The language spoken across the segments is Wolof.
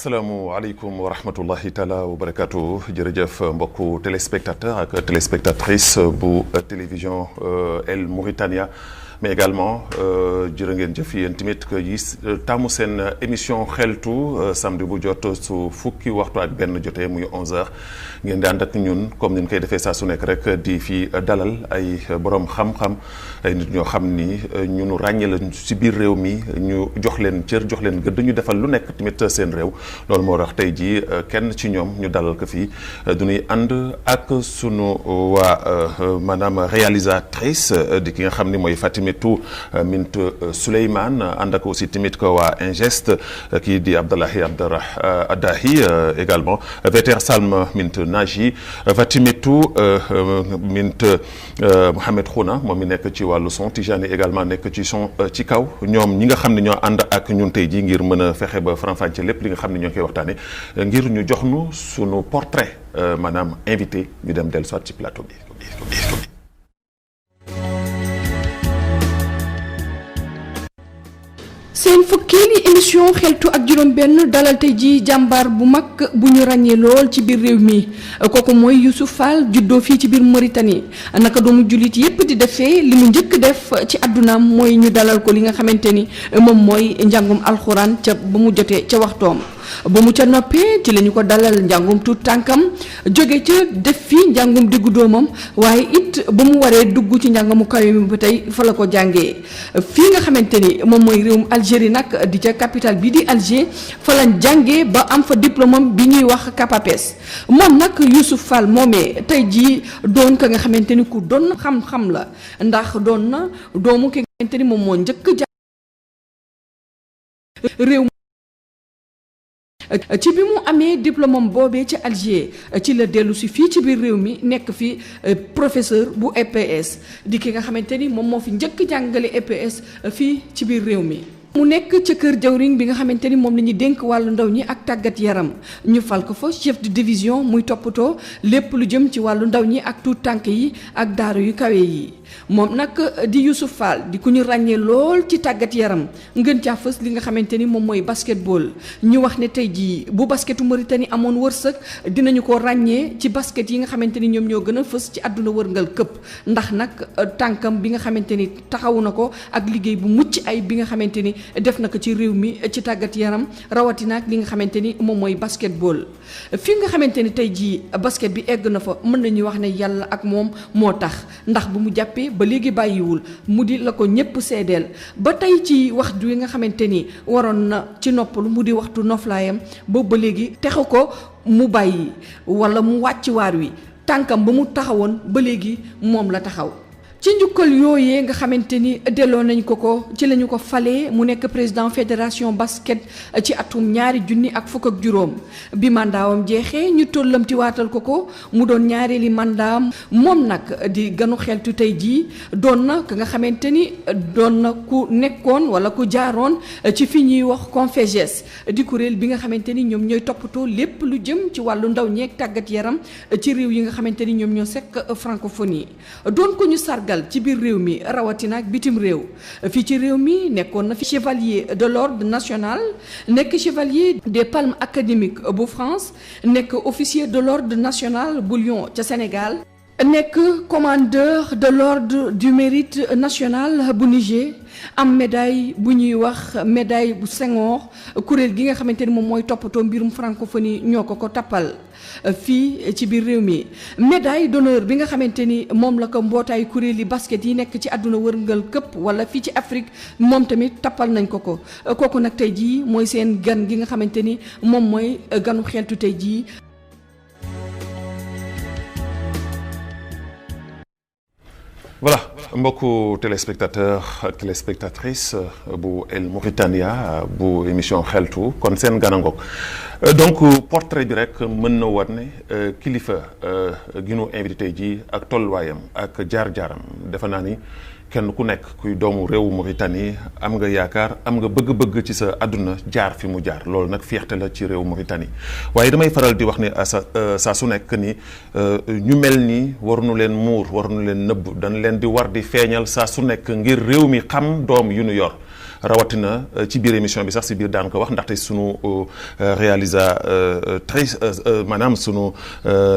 asalaamualeykum wa rahmatullahi taala wa barakatu jërëjëf mbokku téléspectateur ak téléspectatrice bu télévision El Mauritania mais également jërë ngeen jëf yéen tamit yi taamu seen émission xeltu samedi bu jot su fukki waxtu ak benn jotee muy 11h ngeen di ànd ak ñun comme ni ñu koy defee saa su nekk rek di fi dalal ay borom xam-xam ay nit ñoo xam ni ñunu ràññee la ci biir réew mi ñu jox leen cër jox leen gëdd ñu defal lu nekk tamit seen réew loolu moo tax tey jii kenn ci ñoom ñu dalal ko fii du ñuy ànd ak sunu waa maanaam réalisatrice di ki nga xam ni mooy Fatimetou Mint Souleymane ànd ak aussi tamit ko waa Ingest kii di Abdallahi Adahi également Veter Salm Mint Naji Fatimetou Mint Mohamed Khouna moom mi nekk ci wàllu son Tijani également nekk ci son ci kaw ñoom ñi nga xam ne ñoo ànd ak ñun tey jii ngir mën a fexe ba faram-fàcce lépp li nga xam ne ñoo koy waxtaane ngir ñu jox nu sunu portrait maanaam invité ñu dem dellu soit ci plateau bi. seen fukkeeli émission xeltu ak juróom benn dalal tey ji jàmbaar bu mag bu ñu ràññee lool ci biir réew mi kooku mooy Youssouf Fall juddoo fii ci biir Mauritanie naka doomu jullit yépp di defee li mu njëkk def ci àddunaam mooy ñu dalal ko li nga xamante ni moom mooy njàngum alxuraan ca ba mu jotee ca waxtoom ba mu ca noppee ci la ñu ko dalal njàngum tuut tànkam jóge ca def fi njàngum diggu doomam waaye it ba mu waree dugg ci njàngamu kawe mi ba tey fa la ko jàngee fii nga xamante ni moom mooy réewum Algérie nag di ca capitale bi di Alger fa lañ jàngee ba am fa diplôme bi ñuy wax CAPAPES moom nag Youssouf Fall moomee tey jii doon ka nga xamante ni ku doon xam-xam la ndax doon na doomu ki nga xamante ni moom moo njëkk jàng réew ci bi mu amee diplôme boobee ci Alger ci la dellu si fii ci biir réew mi nekk fi professeur bu EPS di ki nga xamante ni moom moo fi njëkk jàngale EPS fii ci biir réew mi. mu nekk ca kër jawriñ bi nga xamante ni moom la ñuy dénk wàllu ndaw ñi ak tàggat yaram ñu fal ko fa chef de division muy toppatoo lépp lu jëm ci wàllu ndaw ñi ak tuut tànk yi ak daaru yu kawe yi moom nag di Youssouf Fall di ku ñu ràññee lool ci tàggat yaram ngën caa fës li nga xamante ni moom mooy basketball ñu wax ne tey jii bu basketu Mauritanie amoon wërsëg dinañu ko ràññee ci basket yi nga xamante ni ñoom ñoo gën a fës ci àdduna wërngal këpp ndax nag tànkam bi nga xamante ni taxawu na ko ak liggéey bu mucc ay bi nga xamante ni def na ko ci réew mi ci tàggat yaram rawatina ak li nga xamante ni moom mooy basketball fi nga xamante ni tey jii basket bi egg na fa mën nañu wax ne yàlla ak moom moo tax ndax bu mu jàppee ba léegi bàyyiwul mu di la ko ñépp seedeel ba tey ci waxtu wi nga xamante ni waroon na ci noppalu mu di waxtu noflaayam boobu ba léegi texu ko mu bàyyi wala mu wàcc waar wi tànkam ba mu taxawoon ba léegi moom la taxaw ci njukkal yooyee nga xamante ni delloo nañ ko ci la ñu ko falee mu nekk président fédération basket ci atum 2015 bi mandaawam jeexee ñu tollamti waatal ko mu doon ñaareeli mandaam moom nag di ganu xeltu tey jii doon na ka nga xamante ni doon na ku nekkoon wala ku jaaroon ci fi ñuy wax CONFEJES di kuréel bi nga xamante ni ñoom ñooy toppatoo lépp lu jëm ci wàllu ndaw ñeeg tàggat yaram ci réew yi nga xamante ni ñoom ñoo sekk francophonie doon ko ñu sargal ci biir réew mi rawatina ak bitim réew fii ci réew mi nekkoon na fi chevalier de l'ordre national nekk chevalier des palmes académiques bu France nekk officier de l'ordre national bu Lyon ca Sénégal nekk commandeur de l'ordre du mérite national bu Niger am médaille bu ñuy wax médaille bu Senghor kuréel gi nga xamante ni moom mooy toppatoo mbirum francophonie ñoo ko tappal fii ci biir réew mi médaille d'honneur bi nga xamante ni moom la ko mbootaayu kuréel yi basket yi nekk ci àdduna wërngal këpp wala fii ci Afrique moom tamit tappal nañ ko kooku nag tey jii mooy seen gan gi nga xamante ni moom mooy ganu xeltu tey jii. voilà mbokku téléspectateur ak téléspectatrice bu El Mauritania bu émission xeltu kon seen ganangoog donc portrait bi rek mën na war ne kilifa gi nu invité ji ak tolluwaayam ak jaar-jaaram defe naa ni kenn ku nekk kuy doomu réewu Mauritanie am nga yaakaar am nga bëgg-bëgg ci sa àdduna jaar fi mu jaar loolu nag fierté la ci réewu Mauritanie waaye damay faral di wax ni saa su nekk ni ñu mel nii waruñu leen muur waruñu leen nëbb dañ leen di war di feeñal saa su nekk ngir réew mi xam doom yu nu yor rawatina ci biir émission bi sax si biir daan ko wax ndaxte sunu réalisatrice maanaam sunu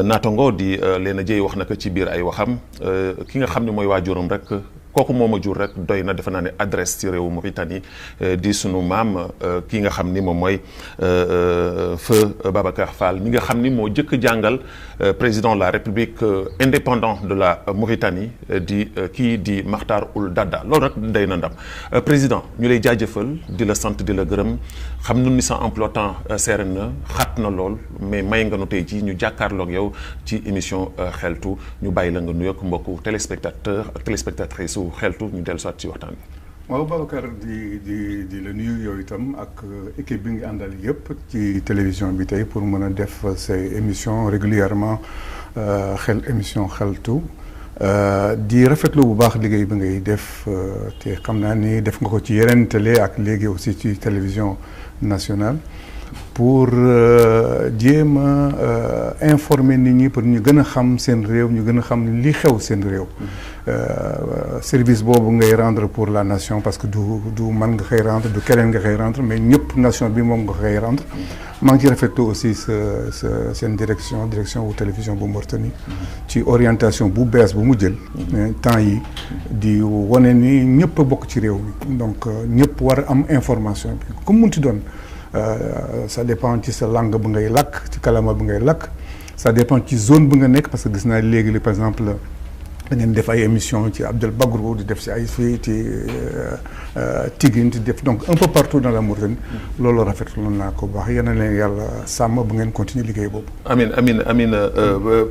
naatango di Léna Dieye wax na ko ci biir ay waxam ki nga xam ne mooy waajuram rek kooku moo ma jur rek doy na defe naa ne adresse ci réewu Mauritanie di sunu maam ki nga xam ni moom mooy feu Babacar Fall mi nga xam ni moo jëkk jàngal président de la République indépendant de la Mauritanie di kii di Makhtar Ould Daddah loolu rek day na ndam président ñu lay jaajëfal di la sant di la gërëm xam nu ni sa emploi temps seere na xat na lool mais may nga nu tey ji ñu jàkkaarloog yow ci émission xeltu ñu bàyyi la nga nuyoog mbokku téléspectateur ak téléspectatrice xeltu ñu dellu soit ci waxtaan bi. waaw Babacar di la nuyu yow itam ak équipe bi nga àndal yëpp ci télévision bi tey pour mën a def say émission régulièrement émission xeltu di rafetlu bu baax liggéey bi ngay def te xam naa ni def nga ko ci yeneen télé ak léegi aussi ci télévision nationale pour jéem a informer nit ñi pour ñu gën a xam seen réew ñu gën a xam li xew seen réew service boobu ngay rendre pour la nation parce que du man nga koy rendre du keneen nga koy rendre mais ñëpp nation bi moom nga koy rendre maa ngi ci rafetlu aussi seen direction wu télévision bu Mauritanie ci orientation bu bees bu mu jël temps yi di wane ni ñëpp a bokk ci réew mi donc ñëpp war a am information bi comme munti doon ça dépend ci sa langue bu ngay làkk ci kalama bu ngay làkk ça dépend ci zone bu nga nekk parce que gis naa léegi par exemple da ngeen def ay émission ci Abdel Bagourou di def si ay fii ci Tigine di def donc un peu partout dans la Mauritanie loolu rafetlu naa ko baax yéen a leen yàlla sàmm bu ngeen continuer liggéey boobu. amiin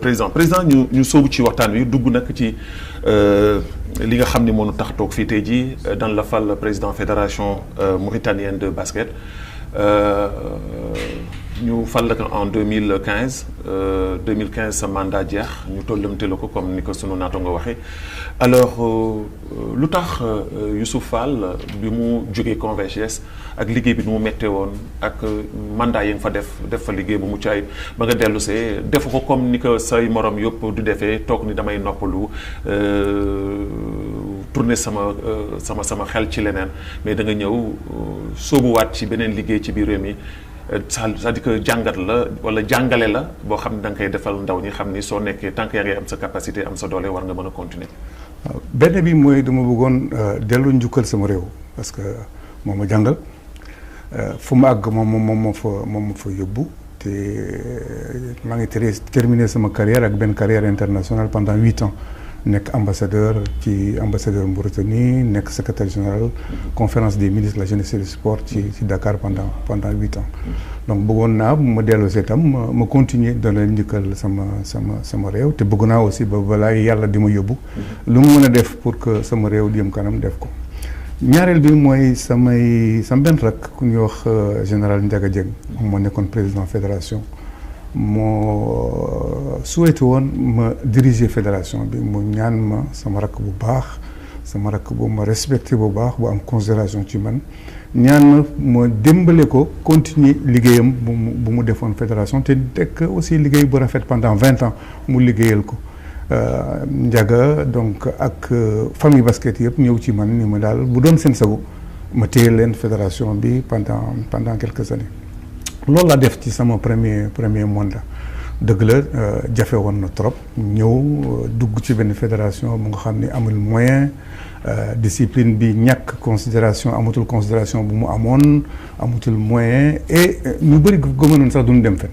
président ñu sóobu ci waxtaan wi dugg nag ci li nga xam ni moo nu tax toog fii tey jii dans la fal président fédération mauritanienne de basket. ñu fal la ko en 2015 sa mandat jeex ñu tollamte la ko comme ni ko sunu naato nga waxee alors lu tax Youssouf Fall bi mu jógee Convergès ak liggéey bi nu mu méttee woon ak mandat yi nga fa def fa liggéey bu mucc ayib ba nga dellu see defu ko comme ni ko say morom yëpp du defee toog ni damay noppalu tourner sama xel ci leneen mais da nga ñëw sóobuwaat ci beneen liggéey ci biir réew mi c'est-à-dire que jàngat la wala jàngale la boo xam ne da nga koy defal ndaw ñi xam ni soo nekkee tant que yaa ngi am sa capacité am sa doole war nga mën a continuer. waaw benn bi mooy dama bëggoon dellu njukkal sama réew parce que moo ma jàngal fu ma àgg moom ma fa yóbbu te maa ngi terminé sama carrière ak benn carrière internationale pendant 8 ans. nekk ambassadeur Mauritanie nekk secrétaire général conférence des ministres de la jeunesse et du sport ci Dakar pendant 8 ans donc bëggoon naa ma dellu see itam ma continuer doon leen njëkkal sama réew te bëgg naa aussi ba balaa yàlla di ma yóbbu lu mu mën a def pour que sama réew di jëm kanam def ko ñaareel bi mooy sama benn rak ku ñuy wax général Ndiaga Dieng moom moo nekkoon président fédération moo souhaité woon ma diriger fédération bi mu ñaan ma sama rakk bu baax sama rakk bu ma respecté bu baax bu am considération ci man ñaan ma dimbale ko continuer liggéeyam bu mu defoon fédération te tekk aussi liggéey bu rafet pendant 20 ans mu liggéeyal ko Ndiaga donc ak famille basket yëpp ñëw ci man ni ma daal bu doon seen sago ma téye leen fédération bi pendant quelques années loolu laa def ci sama premier mandat dëgg la jafe woon na trop ñëw dugg ci benn fédération bu nga xam ne amul moyen discipline bi ñàkk considération amatul considération bu mu amoon amatul moyen et ñu bëri gëmënoon sax duñu dem fen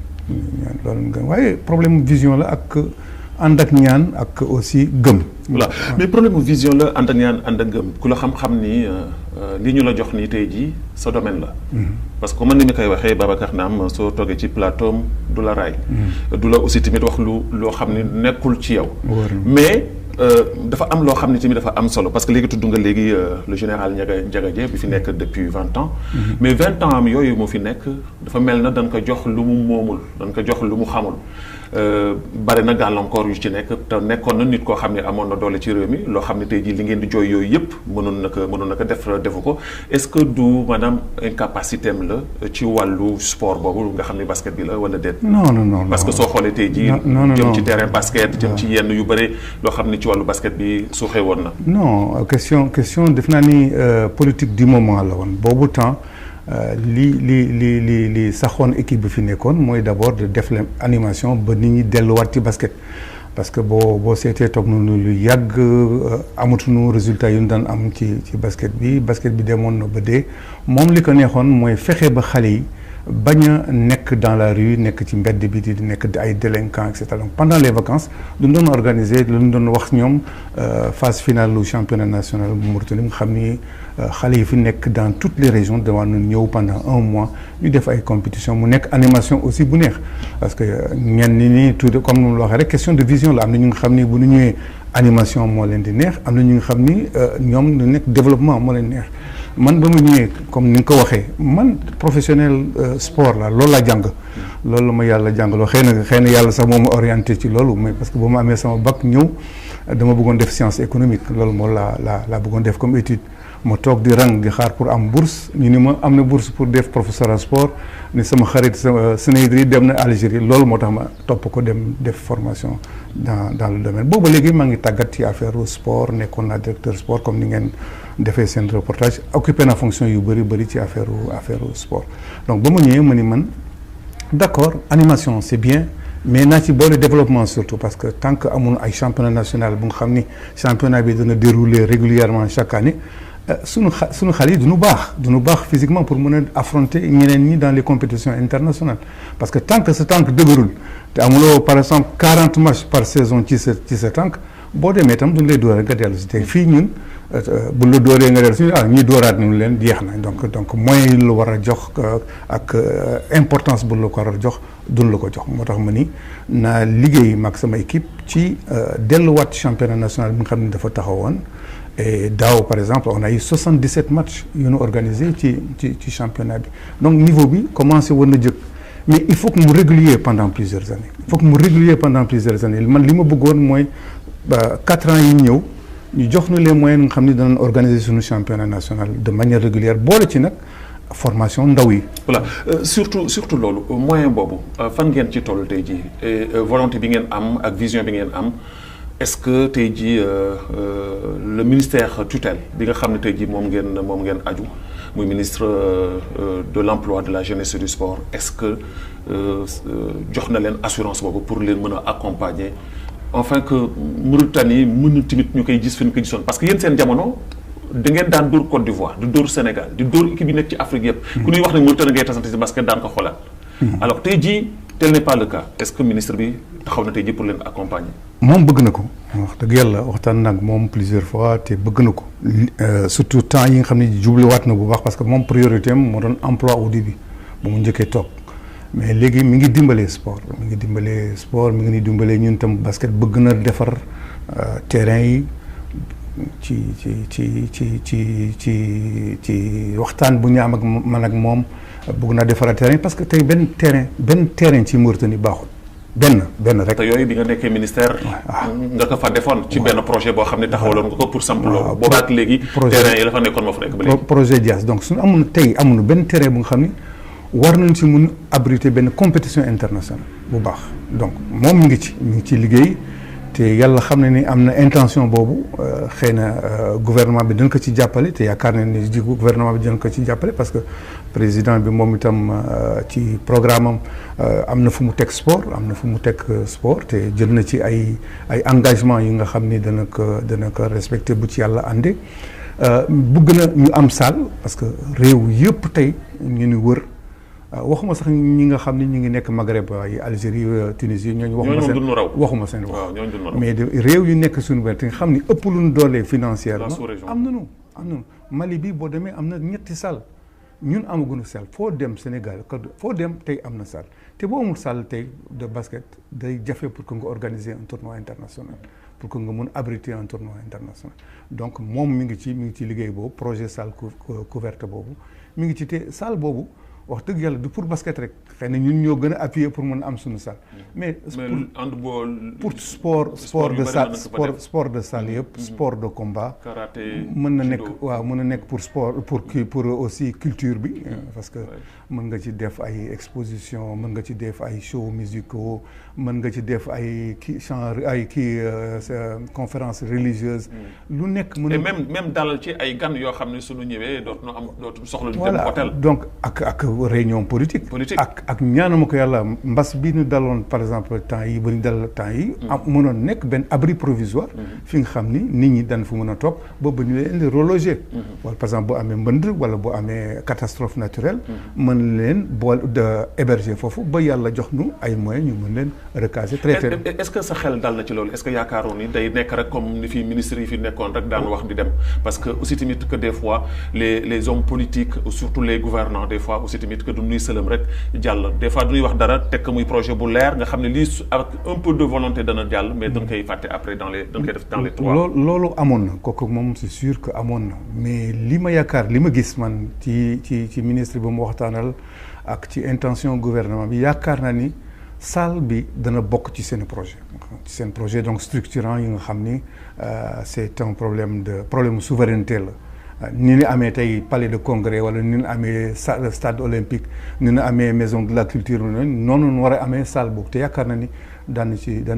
loolu waaye problème vision la ak ànd ak ñaan ak aussi gëm. voilà mais problème vision la ànd ak ñaan ànd ak gëm ku la xam-xam ni li ñu la jox nii tey jii sa domaine la. parce que man ni ma koy waxee Babacar Naam soo toogee ci plateau du la raay. du la aussi tamit wax loo xam ni nekkul ci yow. mais dafa am loo xam ne tamit dafa am solo parce que léegi tudd nga léegi le général Ndiaga Dieng bi fi nekk depuis 20 ans. mais 20 ans am yooyu moo fi nekk dafa mel na dañ ko jox lu mu moomul dañ ko jox lu mu xamul. bari na gàllankoor yu ci nekk te nekkoon na nit koo xam ne amoon na doole ci réew mi loo xam ne tey jii li ngeen di jooy yooyu yëpp mënoon na ko defu ko est-ce que du maanaam incapacité am la ci wàllu sport boobu nga xam ne basket bi la wala déet. non parce que soo xoolee tey jii. jëm ci terrain basket jëm ci yenn yu bëri loo xam ne ci wàllu basket bi suuxee woon na. non question def naa ni politique du moment la woon boobu temps li saxoon équipe bi fi nekkoon mooy d'abord de def la animation ba nit ñi delluwaat ci basket. parce que boo seetee toog nañu lu yàgg amatuñu résultat yu ñu daan am ci basket bi demoon na ba dee moom li ko neexoon mooy fexe ba xale yi bañ a nekk dans la rue nekk ci mbedd bi di nekk ay délinquants et cetera donc pendant les vacances lu ñu doon organiser lu ñu doon wax ñoom phase finale lu championnat national bu Mauritanie nga xam ni xale yi fi nekk dans toutes les régions devant ñu ñëw pendant un mois ñu def ay compétition mu nekk animation aussi bu neex parce que ñenn ñi tout comme nu mu la waxee rek question de vision la am na ñu nga xam ni bu ñu ñëwee animation moo leen di neex am na ñu nga xam ni ñoom ñu nekk développement moo leen neex man ba mu ñëwee comme ni nga ko waxee man professionnel sport la loolu laa jàng loolu la ma yàlla jàngaloo xëy na yàlla sax moo ma orienté ci loolu mais parce que ba ma amee sama bac ñëw dama bëggoon def science économique loolu moo laa bëggoon def comme étude ma toog di rang di xaar pour am bourse ñu ni ma am na bourse pour def professeur à sport ni sama xarit sama Sénégal dem na Algérie loolu moo tax ma topp ko dem def formation dans le domaine booba léegi maa ngi tàggat ci affaire sport nekkoon naa directeur sport comme ni ngeen defee seen reportage occupé na fonction yu bëri ci affaire sport donc ba ma ñëwee ma ni man d'accord animation c'est bien mais naa ci boole développement surtout parce que tant que amul ay championnat national bu nga xam ni championnat bi dana dérouler régulièrement chaque année sunu xale yi du ñu baax physiquement pour mën a affronter ñeneen ñi dans les compétitions internationales parce que tant que sa tànk dëgërul te amuloo par exemple 40 matchs par saison ci sa tànk boo demee itam duñu lay dóoree nga dellu si tey fii ñun bu la dóoree nga dellu si ñuy dóoraat nañu leen jeex na donc moyens yi la war a jox ak importance bu la ko war a jox duñ la ko jox moo tax ma ni naa liggéey mag sama équipe ci delluwaat championnat national bi nga xam ne dafa taxawoon et daaw par exemple on a eu 77 matchs yu ñu organisé ci championnat bi donc niveau bi commencé woon na jëkk mais il faut que mu régulier pendant plusieurs années man li ma bëggoon mooy 4 ans yi ñëw ñu jox ñu les moyens nga xam ni danañ organiser suñu championnat national de manière régulière boole ci nag formation ndaw yi. voilà surtout loolu moyen boobu fan ngeen ci toll tey jii volonté bi ngeen am ak vision bi ngeen am est-ce que tey jii le ministère tutelle bi nga xam ne tey jii moom ngeen aju muy ministre de l'emploi de la jeunesse et du sport est-ce que jox na leen assurance boobu pour leen mën a accompagner enfin que Mauritanie mën na tamit ñu koy gis fi ñu koy gisoon parce que yéen seen jamono da ngeen daan dóor Côte d'Ivoire di dóor Sénégal di dóor équipe yi nekk ci Afrique yëpp. ku ñuy wax ne Mauritanie ngay tasante ci basket daan ko xoolaat. alors tey jii tel n'est pas le cas est-ce que ministre bi taxaw na tey jii pour leen accompagner. moom bëgg na ko wax dëgg yàlla waxtaan nag moom plusieurs fois te bëgg na ko surtout temps yi nga xam ne jubluwaat na bu baax parce que moom priorité am moo doon emploi au début bu mu njëkkee toog mais léegi mi ngi dimbalee sport mi ngi ni dimbalee ñun tam basket bëgg na defar terrain yi ci waxtaan bu ñu am ak man ak moom bëgg naa defaraat terrain parce que tey benn terrain ci Mauritanie baaxul benn rek. te yooyu bi nga nekkee ministère. nga ko fa defoon. ci benn projet boo xam ne taxawaloon nga ko pour samp loolu. boobaak léegi terrain yi la fa nekkoon moo fa nekk ba léegi. projet Dias donc suñu amuñu benn terrain bu nga xam ni war nañ si mun abriter benn compétition internationale bu baax donc moom mi ngi ci liggéey. te yàlla xam ne ni am na intention boobu xëy na gouvernement bi dina ko ci jàppale te yaakaar na ni gouvernement bi dina ko ci jàppale parce que président bi moom itam ci programme am na fu mu teg sport te jël na ci ay engagement yi nga xam ni dana ko respecté bu ci yàlla àndee bëgg na ñu am salle parce que réew yëpp tey ñu ni wër waxuma sax ñi nga xam ne ñu ngi nekk Maghreb ay Algérie Tunisie ñooñu waxuma seen wax mais réew yu nekk suñu wet te nga xam ni ëpp lu ñu doole financièrement am nañu Mali bi boo demee am na 2 salle ñun amaguñu salle foo dem Sénégal foo dem tey am na salle te boo amul salle tey de basket day jafe pour que nga organiser un tournoi international pour que nga mun abriter un tournoi international donc moom mi ngi ci liggéey boobu projet salle couverte boobu mi ngi ci te salle boobu wax dëgg yàlla du pour basket rek xëy na ñun ñoo gën a appuyer pour mën a am suñu salle. mais handball pour sport de salle yëpp. sport de combat. karaté mën na nekk waaw mën na nekk pour sport pour aussi culture bi. parce que mën nga ci def ay exposition mën nga ci def ay shows musicaux mën nga ci def ay conférences religieuses. lu nekk mën na même dalal ci ay gan yoo xam ne suñu ñëwee dootu soxla ñu dem hôtel. donc ak réunion politique. ak ñaanuma ko yàlla mbas bi ñu daloon par exemple temps yi ba ñu dal temps yi. mënoon nekk benn abri provisoire. fi nga xam ni nit ñi dañ fa mën a toog ba ñu leen di reloger. wala par exemple boo amee mbënd wala boo amee catastrophe naturelle. mën leen héberger foofu ba yàlla jox nu ay moyens ñu mën leen recaser traiter. est-ce que sa xel dal na ci loolu est-ce que yaakaaroon ni day nekk rek comme ni fi ministre yi fi nekkoon rek daan wax di dem parce que aussi tamit que des fois les hommes politiques surtout les gouvernants des fois aussi tamit que du ñuy sëlëm rek jàll des fois du ñuy wax dara tekk muy projet bu leer nga xam ne lii avec un peu de volonté dana jàll mais dañ koy fàtte après dañ koy def dans les trois. loolu amoon na kooku moom c'est sûr que amoon na mais li ma yaakaar li ma gis man ci ministre bi mu waxtaanal ak ci intention gouvernement bi yaakaar naa ni salle bi dana bokk ci seen projet donc structurant yi nga xam ni c'est un problème souveraineté la. ni ñu amee tey palais de congrès wala ni ñu amee stade olympique ni ñu amee maison de la culture noonu ñu war a amee salle boobu te yaakaar na ni daan na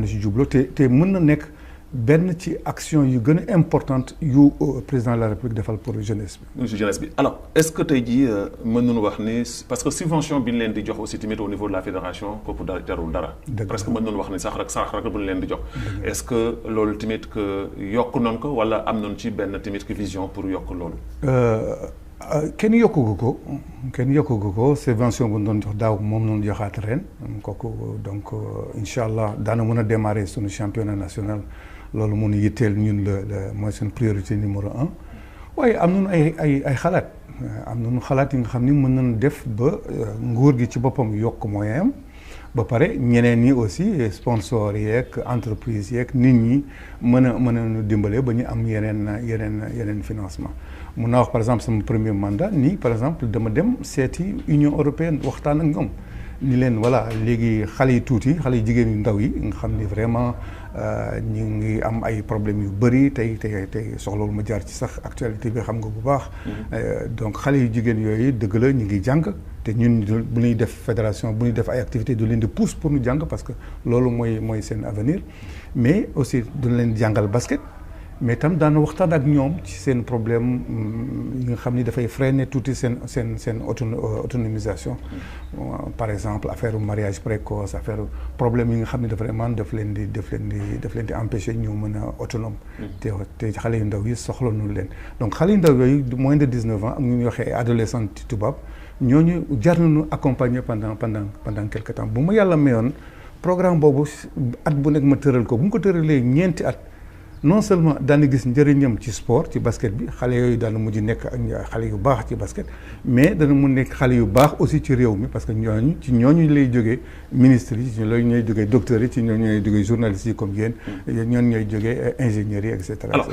ci jublu te mën na nekk benn ci action yu gën a importante yu président de la République defal pour jeunesse bi. alors est-ce que tey jii mën nañu wax ni parce que subvention bi ñu leen di jox aussi tamit au niveau de la fédération kooku jarul dara. presque mën nañu wax ni sax rek bu ñu leen di jox. est-ce que loolu tamit que yokk nañ ko wala am nañ ci benn tamit que vision pour yokk loolu. kenn yokkugu ko subvention bu ñu doon jox daaw moom noonu joxaat ren kooku donc incha allah daana mën a démarrer sunu championnat national. loolu mun yitteel ñun mooy seen priorité numéro 1 waaye am nañu ay xalaat yi nga xam ni mën nañu def ba nguur gi ci boppam yokk moyen am ba pare ñeneen ñi aussi sponsors yeeg entreprise yeeg nit ñi mën a dimbale ba ñu am yeneen financement mun naa wax par exemple sama premier mandat nii par exemple dama dem seeti Union européenne waxtaan ak ñoom ni leen voilà léegi xale yu tuuti xale yu jigéen yu ndaw yi nga xam ni vraiment ñu ngi am ay problèmes yu bëri tey soxloolu ma jaar ci sax actualité bi xam nga bu baax. donc xale yu jigéen yooyu dëgg la ñu ngi jàng te ñun bu ñuy def fédération bu ñuy def ay activités du leen di pousse pour ñu jàng parce que loolu mooy seen avenir mais aussi duñ leen jàngal basket. mais tam daan waxtaan ak ñoom ci seen problème yi nga xam ni dafay freiner tuuti seen autonomisation par exemple affaire mariage précoce affaire problème yi nga xam ni vraiment daf leen di empêcher ñu mën a autonome te xale yu ndaw yi soxla nu leen donc xale yu ndaw yooyu moins de 19 ans ak ñu waxee adolescent ci tubaab ñooñu jar nañu accompagner pendant quelque temps bu ma yàlla mayoon programme boobu at bu nekk ma tëral ko bu mu ko tëralee ñeenti at non seulement daana gis njëriñam ci sport ci basket bi xale yooyu daana mujj nekk ak xale yu baax ci basket mais dana mun nekk xale yu baax aussi ci réew mi parce que ñooñu lay jógee ministres yi ci ñooñu ñooy jógee docteurs yi ci ñooñu ñooy jógee journalistes yi comme yéen ñooñu ñooy jógee ingénieurs yi et cetera. alors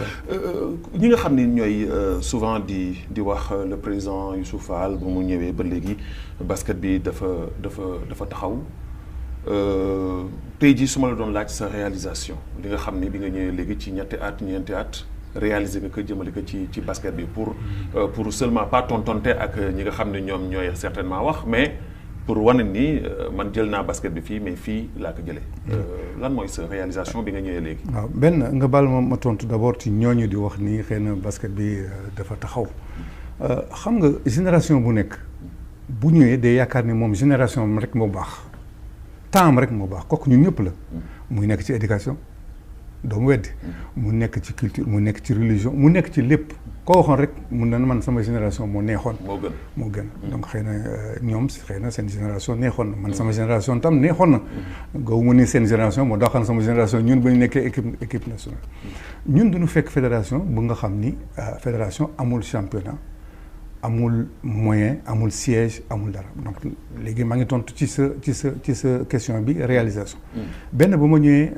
ñi nga xam ne ñooy souvent di wax le président Youssouf Fall bu mu ñëwee ba léegi basket bi dafa taxaw. tey jii su ma la doon laaj sa réalisation li nga xam ni bi nga ñëwee léegi ci ñeenti at réaliser nga ko jëmale ko ci basket bi pour seulement pas tontonte ak ñi nga xam ne ñoom ñooy certainement wax mais pour wane ni man jël naa basket bi fii mais fii laa ko jëlee. lan mooy sa réalisation bi nga ñëwee léegi. waaw benn nga baal ma tontu d'abord ci ñooñu di wax ni xëy na basket bi dafa taxaw xam nga génération bu nekk bu ñëwee day yaakaar ni moom génération rek moo baax. temps rek moo baax kooku ñun ñëpp la muy nekk ci éducation doomu weddi mu nekk ci culture mu nekk ci religion mu nekk ci lépp koo waxoon rek mun na man sama génération moo neexoon moo gën donc xëy na ñoom xëy na seen génération neexoon na man sama génération tam neexoon na gaw mu ni seen génération moo daaxoon sama génération ñun ba ñu nekkee équipe nationale ñun duñu fekk fédération bu nga xam ni fédération amul championnat amul moyen amul siège amul dara donc léegi maa ngi tontu ci sa question bi réalisation benn ba ma ñëwee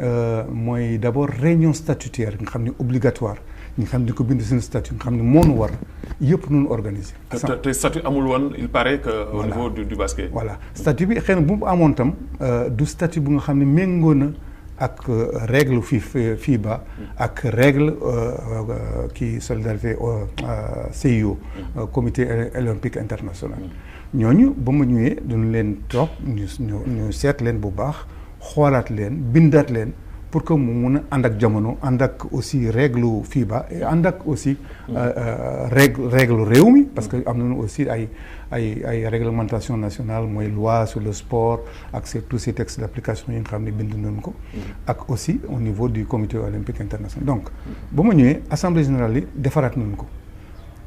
mooy d'abord réunion statutaire nga xam ne obligatoire ñi nga xam ne di ko bind suñu statut nga xam ne moo nu war yëpp nu organiser. te statut amul woon il paraît que au niveau du basket. voilà statut bi xëy na bu mu amoon tam du statut bu nga xam ne méngoo na ak règle FIBA ak règle kii solidarité CIO comité olympique international. ñooñu ba ma ñëwee dañu leen toog ñu seet leen bu baax xoolaat leen bindaat leen pour que mu mun a ànd ak jamono ànd ak aussi règle FIBA et ànd ak aussi règle réew mi parce que am nañu aussi ay réglementation nationale mooy loi sur le sport ak tous ces textes d'application yi nga xam ne bind nañu ko ak aussi au niveau du comité olympique international. Donc ba ma ñëwee assemblée générale yi defaraat nañu ko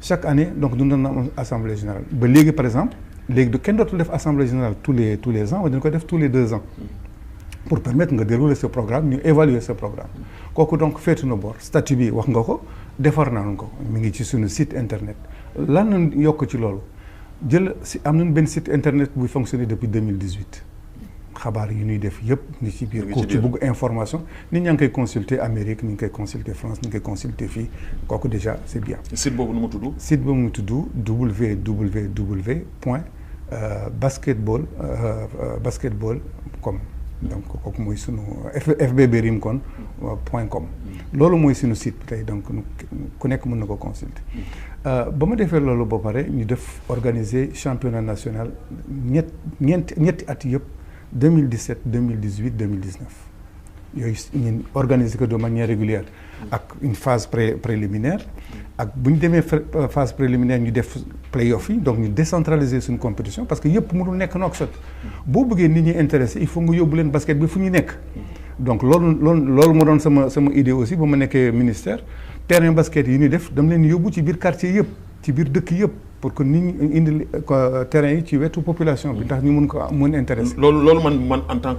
chaque année donc dund na am assemblée générale ba léegi par exemple léegi du kenn dootul def assemblée générale tous les ans waaye dañu ko def tous les 2 ans pour permettre nga dérouler ce programme ñu évaluer ce programme kooku donc féetu na boor statut bi wax nga ko defar nañu ko mi ngi ci suñu site internet lan nañ yokk ci loolu am nañu benn site internet buy fonctionner depuis 2018 xabaar yi ñuy def yëpp ni ci biir ku ci bëgg information nit ñaa ngi koy consulter Amérique ni ngi koy consulter France ni ngi koy consulter fii kooku déjà c'est bien. site boobu nu mu tudd. site boobu mu tudd www.basketball.com donc kooku mooy sunu fbbrimcon.com loolu mooy sunu site bi tey donc ku nekk mën na ko consulter. ba ma defee loolu ba pare ñu def organiser championnat national ñetti at yëpp 2017 2018 2019 yooyu ñun organiser ko de manière régulière ak une phase préliminaire ak bu ñu demee phase préliminaire ñu def play-off yi donc ñu décentraliser suñu compétition parce que yëpp mënul nekk Nouakchott boo bëggee nit ñi intéressé il faut nga yóbbu leen basket bi fu ñu nekk donc loolu moo doon sama idée aussi ba ma nekkee ministère terrain basket yi ñuy def dama leen yóbbu ci biir quartier yëpp ci biir dëkk yëpp pour que nit ñi indi terrain yi ci wetu population bi ndax ñu mun intéressé. loolu man en tant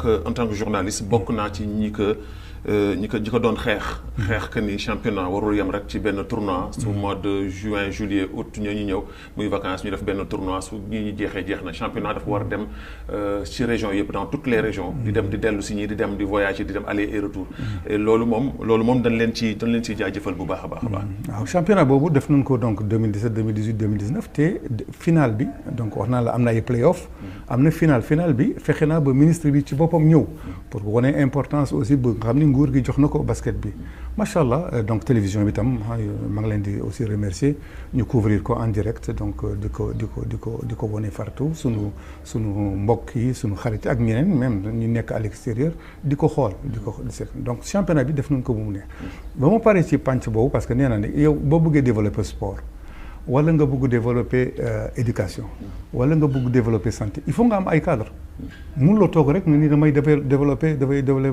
que journaliste bokk naa ci ñi ko doon xeex que ni championnat warul yem rek ci benn tournoi su mois de juin juillet août ñooñu ñëw muy vacances ñu def benn tournoi su ñi jeex na championnat dafa war a dem ci région yëpp dans toutes les régions di dem di dellu si ñii di dem di voyage di dem aller et retour et loolu moom dañ leen ci jaajëfal bu baax a baax. waaw championnat boobu def nañ ko donc 2017 2018 2019 te final bi donc wax naa la am na ay play-off am na final bi fexe naa ba ministre bi ci boppam ñëw pour wane importance aussi ba nga xam ni nguur gi jox na ko basket bi macha allah donc télévision bi tam maa ngi leen di aussi remercier ñu couvrir ko en direct donc di ko wane partout sunu mbokk yi sunu xarit ak ñeneen même ñu nekk à l'extérieur di ko xool donc championnat bi def nañ ko bu mu neex ba ma paree ci pànc boobu parce que nee naa ne yow boo bëggee développer sport wala nga bëgg développer éducation wala nga bëgg développer santé il faut nga am ay cadre mënuloo toog rek ni damay développer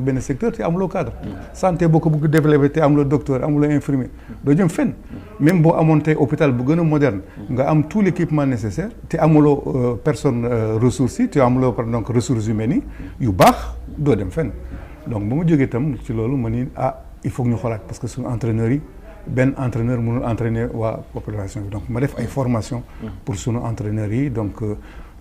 benn secteur te amuloo cadre santé boo ko bëgg développer te amuloo docteur amuloo infirmier doo jëm fenn même boo amoon tey hôpital bu gën a moderne nga am tout l'équipement nécessaire te amuloo personne ressources yi te amuloo donc ressources humaines yi yu baax doo dem fenn donc ba ma jógee itam ci loolu ma ni il faut que ñu xoolaat parce que suñu entraîneurs yi benn entraîneur mënul entraîner waa population bi donc ma def ay formation pour sunu entraîneurs yi donc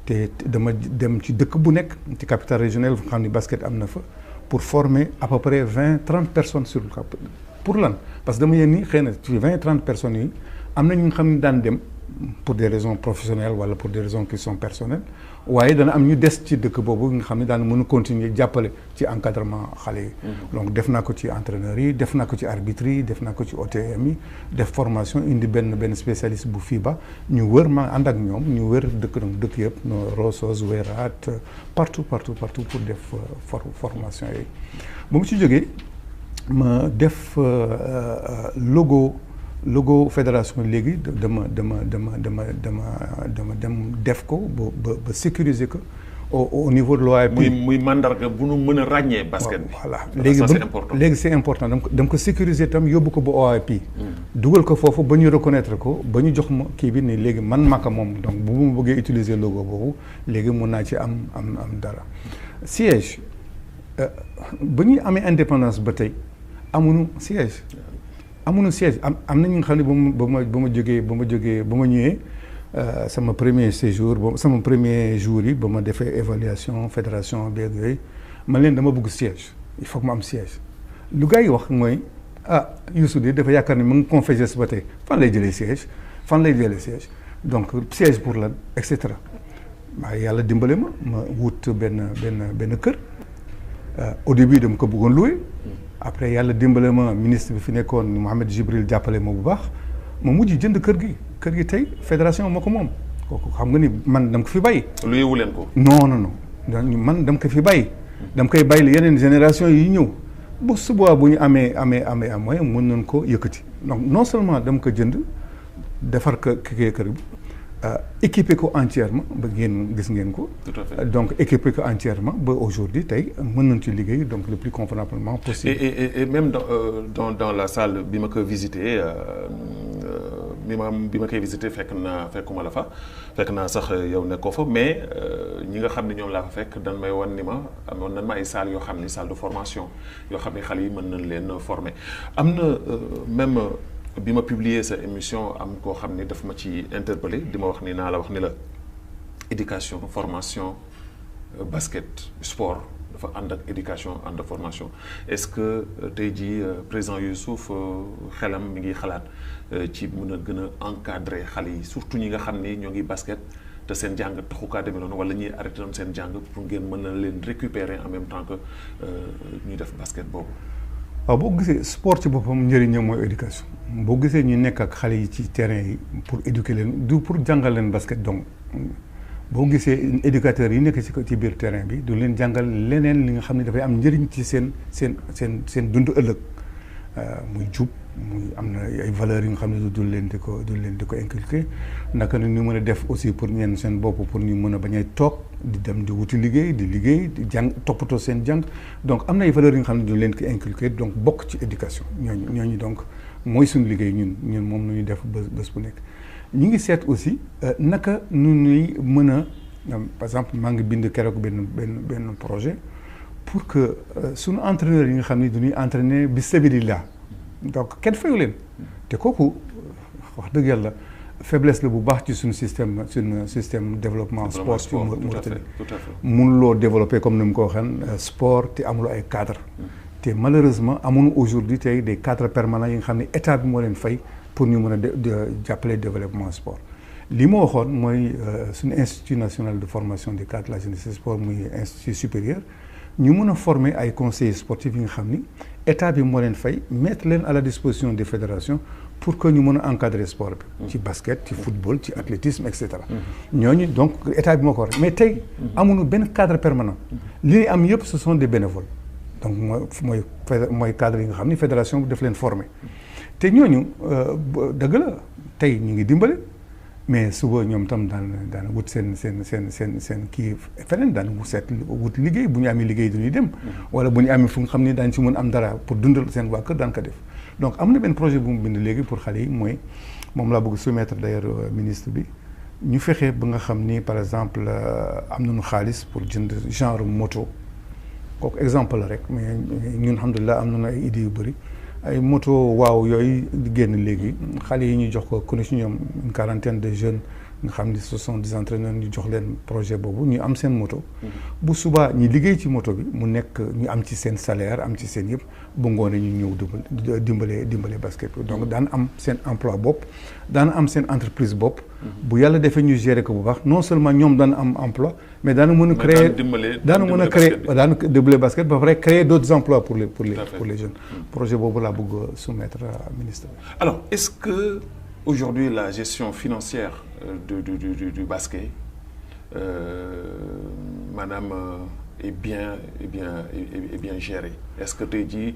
te dama dem ci dëkk bu nekk ci capitale régionale xam ni basket am na fa pour former à peu près 20-30 personnes sur le cap pour lan parce que dama yéen ni xëy na ci 20-30 personnes yi am na ñu nga xam ne daan dem pour des raisons professionnelles wala pour des raisons qui sont personnelles waaye dana am ñu des ci dëkk boobu nga xam ne daan mën a continuer jàppale ci encadrement xale yi donc def naa ko ci entraîneurs yi def naa ko ci arbitres yi def naa ko ci OTM yi def formation indi benn spécialiste bu FIBA ñu wër ma ànd ak ñoom ñu wër dëkk yëpp no Rosos Wérat partout pour def formation yooyu ba mu ci jógee ma def logo fédération léegi dama dem def ko ba sécuriser ko au niveau de l'OAP. muy mandarga bu nu mën a ràññee basket bi. voilà léegi c'est important dama ko sécuriser tam yóbbu ko ba OAP. dugal ko foofu ba ñu reconnaître ko ba ñu jox ma kii bi ni léegi man maka moom donc bu ma bëggee utiliser logo boobu léegi mun naa ci am dara. siège ba ñuy amee indépendance ba tey amuñu siège. am na ñu nga xam ne ba ma ñëwee sama premier séjour sama premier jour yi ba ma defee évaluation fédération beeg yooyu man leen dama bëgg siège il faut que ma am siège lu gars yi wax mooy Youssou de dafa yaakaar ni mu ngi confessé ba tey fan lay jëlee siège donc siège pour lan et cetera waaye yàlla dimbale ma wut benn kër au début dama ko bëggoon loué après yàlla dimbale ma ministre bi fi nekkoon Mohamed Jibril jàppale ma bu baax ma mujj jënd kër gi tey fédération moo ko moom kooku xam nga ni man dama ko fi bàyyi. luyewu leen ko. non man dama ko fi bàyyi. dama koy bàyyi yeneen génération yi ñëw bu subaa bu ñu amee moyen mën nañ ko yëkkati donc non seulement dama ko jënd defar kër bi équipé ko entièrement ba ngeen gis ngeen ko. Tout à fait. Donc équipé ko entièrement ba aujourd'hui tey mën nañ ci liggéey donc le plus convenablement possible. Et même dans la salle bi ma ko visité bi ma koy visité fekkuma la fa fekk naa sax yow nekkoo fa mais ñi nga xam ne ñoom laa fa fekk dan may wan ni ma amoon nan ma ay salle yoo xam ni salle de formation yoo xam ne xale yi mën nañ leen former am na même. bi ma publier sa émission am koo xam ni daf ma ci interpellé di ma wax ni naa la wax ni la éducation formation basket sport dafa ànd ak éducation ànd ak formation est-ce que tey jii président Youssouf xelam mi ngi xalaat ci mën a gën a encadrer xale yi surtout ñi nga xam ni ñoo ngi basket te seen jàng taxu kaa demee noonu wala ñuy arrêté doon seen jàng pour ngeen mën na leen récupérer en même temps que ñuy def basket boobu. waaw boo gisee sport ci boppam njëriñam mooy éducation boo gisee ñu nekk ak xale yi ci terrain yi pour éduquer leen du pour jàngal leen basket donc boo gisee éducateurs yi nekk ci biir terrain bi du leen jàngal leneen li nga xam ne dafay am njëriñ ci seen dund ëllëg muy jub muy am na ay valeurs yi nga xam ne du leen di ko inculquer naka la ñu mën a def aussi pour ñeen seen bopp pour ñu mën a bañ a toog di dem di wuti liggéey di jàng toppatoo seen jàng donc am na ay valeurs yi nga xam ne du leen ko inculquer donc bokk ci éducation ñooñu donc mooy suñu liggéey ñun moom la ñuy def bés bu nekk. ñu ngi seet aussi naka nu ñuy mën a par exemple maa ngi bind keroog benn projet pour que suñu entraîneurs yi nga xam ne du ñuy entraîner bi sabilillah donc kenn fayu leen te kooku wax dëgg yàlla faiblesse la bu baax ci suñu système développement sport ci Mauritanie mënuloo développer comme ni mu ko waxee sport te amuloo ay cadre te malheureusement amuñu aujourd'hui tey des cadres permanents yi nga xam ne état bi moo leen fay pour ñu mën a jàppale développement sport li ma waxoon mooy suñu institut national de formation des cadres de la jeunesse et sport muy institut supérieur ñu mën a former ay conseillers sportifs yi nga xam ni état bi moo leen fay mettre leen à la disposition des fédérations pour que ñu mën a encadrer sport bi ci basket ci football ci athlétisme et cetera ñooñu donc état bi moo ko war mais tey amuñu benn cadre permanent li am yëpp ce sont des bénévoles donc mooy cadre yi nga xam ni fédération bi daf leen former te ñooñu dëgg la tey ñu ngi dimbale mais suba ñoom tam daan wut seen kii feneen daan wut liggéey bu ñu amee liggéey du ñuy dem wala bu ñu amee fu nga xam ni daañu ci mën am dara pour dundal seen waa kër daan ko def donc am na benn projet bu mu bind léegi pour xale yi mooy moom laa bëgg soumettre d'ailleurs ministre bi ñu fexe ba nga xam ni par exemple am nañu xaalis pour jënd genre moto kooku exemple la rek mais ñun alhamdulilah am nañu ay idées yu bëri ay moto waaw yooyu di génn léegi xale yi ñu jox ko ku ne ci ñoom une quarantaine de jeunes nga xam ni ce sont des entraîneurs ñu jox leen projet boobu ñu am seen moto bu subaa ñu liggéey ci moto bi mu nekk ñu am ci seen salaire am ci seen yëpp bu ngoonee ñu ñëw dimbale basket bi donc daan am seen emploi bopp daan am seen entreprise bopp bu yàlla defee ñu gérer ko bu baax non seulement ñoom daan am emploi mais daana mën a créer daana dimbale basket ba pare créer d'autres emplois pour les jeunes projet boobu laa bëgg soumettre ministre bi. Alors est-ce que aujourd'hui la gestion financière du basket maanaam est bien gérée est-ce que tey jii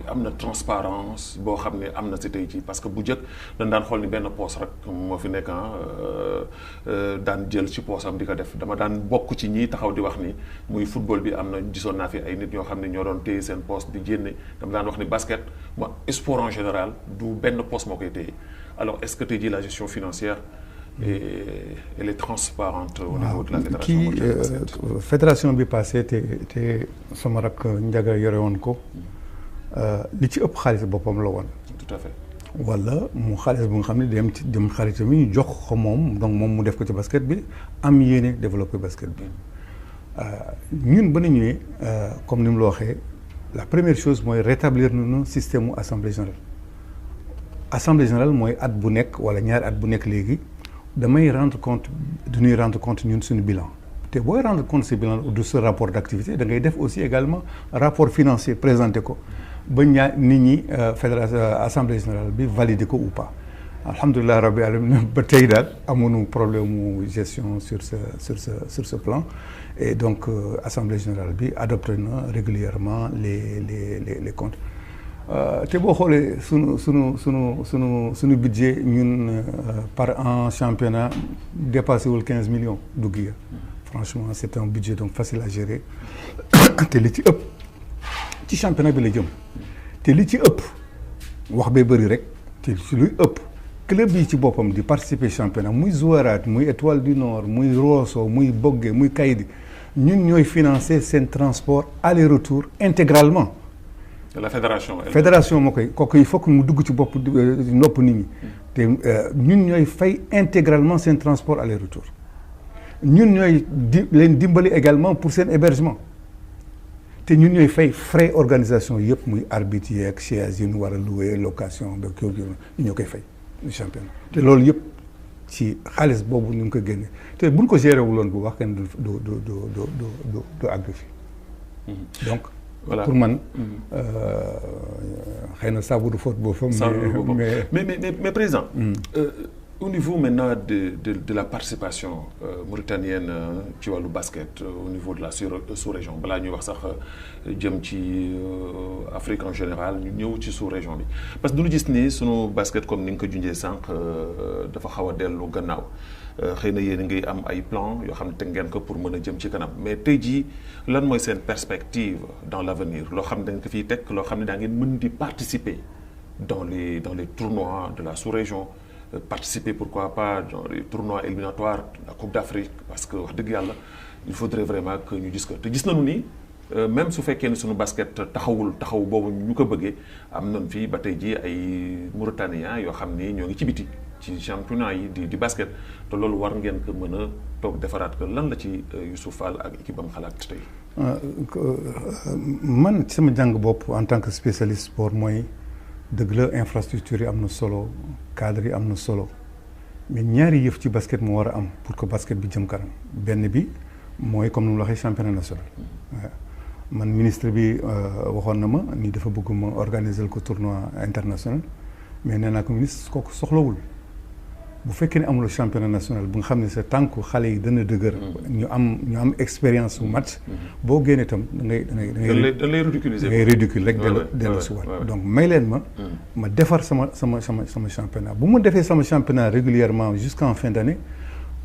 am na transparence boo xam ne am na si tey jii parce que bu njëkk dañ daan xool ni benn poos rek moo fi nekk daan jël ci poosam di ko def dama daan bokk ci ñi taxaw di wax ni muy football bi am na gisoon naa fi ay nit ñoo xam ne ñoo doon téye seen poos di génne dama daan wax ni basket mo sport en général du benn poos moo koy téye alors est-ce que tey jii la gestion financière elle est transparente au niveau de la fédération fédération bi passé te sama rak Ndiaga yore woon ko li ci ëpp xaalis boppam la woon. Tout à fait. wala mu xaalis bu nga xam ne dem xaritam yi ñu jox ko moom donc moom mu def ko ci basket bi am yéene développer basket bi ñun ba ñu ñëwee comme ni mu la waxee la première chose mooy rétablir nañu système mu assemblée générale. Assemblée générale mooy at bu nekk wala ñaari at bu nekk léegi damay rendre compte dañuy rendre compte ñun suñu bilan te booy rendre compte ce bilan de ce rapport d'activité da ngay def aussi également rapport financier présenté ko ba nit ñi fédération assemblée générale bi valider ko ou pas. Alhamdulillah rabbi alamin ba tey daal amuñu problème mu gestion sur ce plan et donc assemblée générale bi adopté na régulièrement les comptes te boo xoolee sunu budget ñun par an championnat dépassé wul 15 millions dugg ya franchement c'est un budget donc facile à gérer te li ci ëpp ci championnat bi la jëm te li ci ëpp wax bee bëri rek te ci luy ëpp club yi ci boppam di participer championnat muy Zouarate muy Étoile du Nord muy Rosso muy Bogué muy Kaydi ñun ñooy financer seen transport aller-retour intégralement. la fédération moo koy kooku il faut que mu dugg ci bopp nopp nit ñi te ñun ñooy fay intégralement seen transport aller-retour ñun ñooy leen dimbali également pour seen hébergement te ñun ñooy fay frais organisation yëpp muy arbitre yeeg chaise yi ñu war a louer location ba kii ñu ñoo koy fay. championnat te loolu yëpp ci xaalis boobu ñu ngi ko génne te buñ ko géré wuloon bu wax kenn du àgg fi donc voilà. Pour man xëy na saabu du faute boobu mais président au niveau maintenant de la participation mauritanienne ci wàllu basket au niveau de la sous-région balaa ñuy wax sax jëm ci Afrique en général ñu ñëw ci sous-région bi parce que du ñu gis ni sunu basket comme ni nga ko junjee sànq dafa xaw a dellu gannaaw xëy na yéen ngay am ay plan yoo xam ne teg ngeen ko pour mën a jëm ci kanam mais tey jii lan mooy seen perspective dans l'avenir loo xam ne da ngeen ko fiy teg loo xam ne daa ngeen mën di participer dans les tournois de la sous-région participer pourquoi pas dans les tournois éliminatoires la Coupe d'Afrique parce que wax dëgg yàlla il faudrait vraiment que ñu gis ko te gis nañu ni même su fekkee ne suñu basket taxaw boobu ñu ko bëggee am nañ fii ba tey jii ay Mauritaniens yoo xam ni ñoo ngi ci biti ci championnat yi di basket te loolu war ngeen ko mën a toog defaraat ko lan la ci Youssouf Fall ak équipe am xalaat tey. man ci sama jàng bopp en tant que spécialiste sport mooy dëgg la infrastructure yi am na solo cadre yi am na solo mais ñaari yëf ci basket moo war a am pour que basket bi jëm kanam benn bi mooy comme ni mu la waxee championnat national. man ministre bi waxoon na ma ni dafa bëgg ma organiser ko tournoi international mais nee naa ko ministre kooku soxlawul bu fekkee ne amul championnat national bu nga xam ne sa tànku xale yi dana dëgër. ñu am expérience su match. boo génnee itam da ngay ridiculiser ngay ridicule rek dellu si waat donc may leen ma defar sama championnat bu ma defee sama championnat régulièrement jusqu'en fin d'année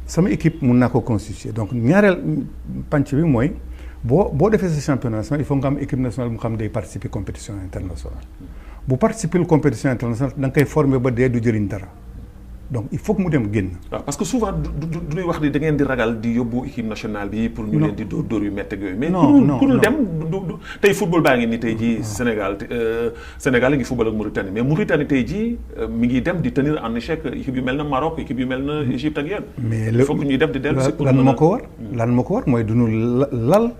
sama équipe mun naa ko constituer donc ñaareel pànc bi mooy boo defee sa championnat national il faut nga am équipe nationale mu xam day participer compétition internationale bu participer compétition internationale da nga koy former ba dee du jëriñ dara donc il faut que mu dem génn. waaw parce que souvent du ñuy wax ni da ngeen di ragal di yóbbu équipe nationale bi pour ñu leen di dóor yu métti ak yooyu. mais pour ñu dem du tey football baa ngi ni tey jii Sénégal ngi football ak Mauritanie mais Mauritanie tey jii mi ngi dem di tenir en échec équipe yu mel na Maroc équipe yu mel na Égypte ak yéen. mais il faut que ñuy dem di dellu si pour lan moo ko war mooy du ñu lal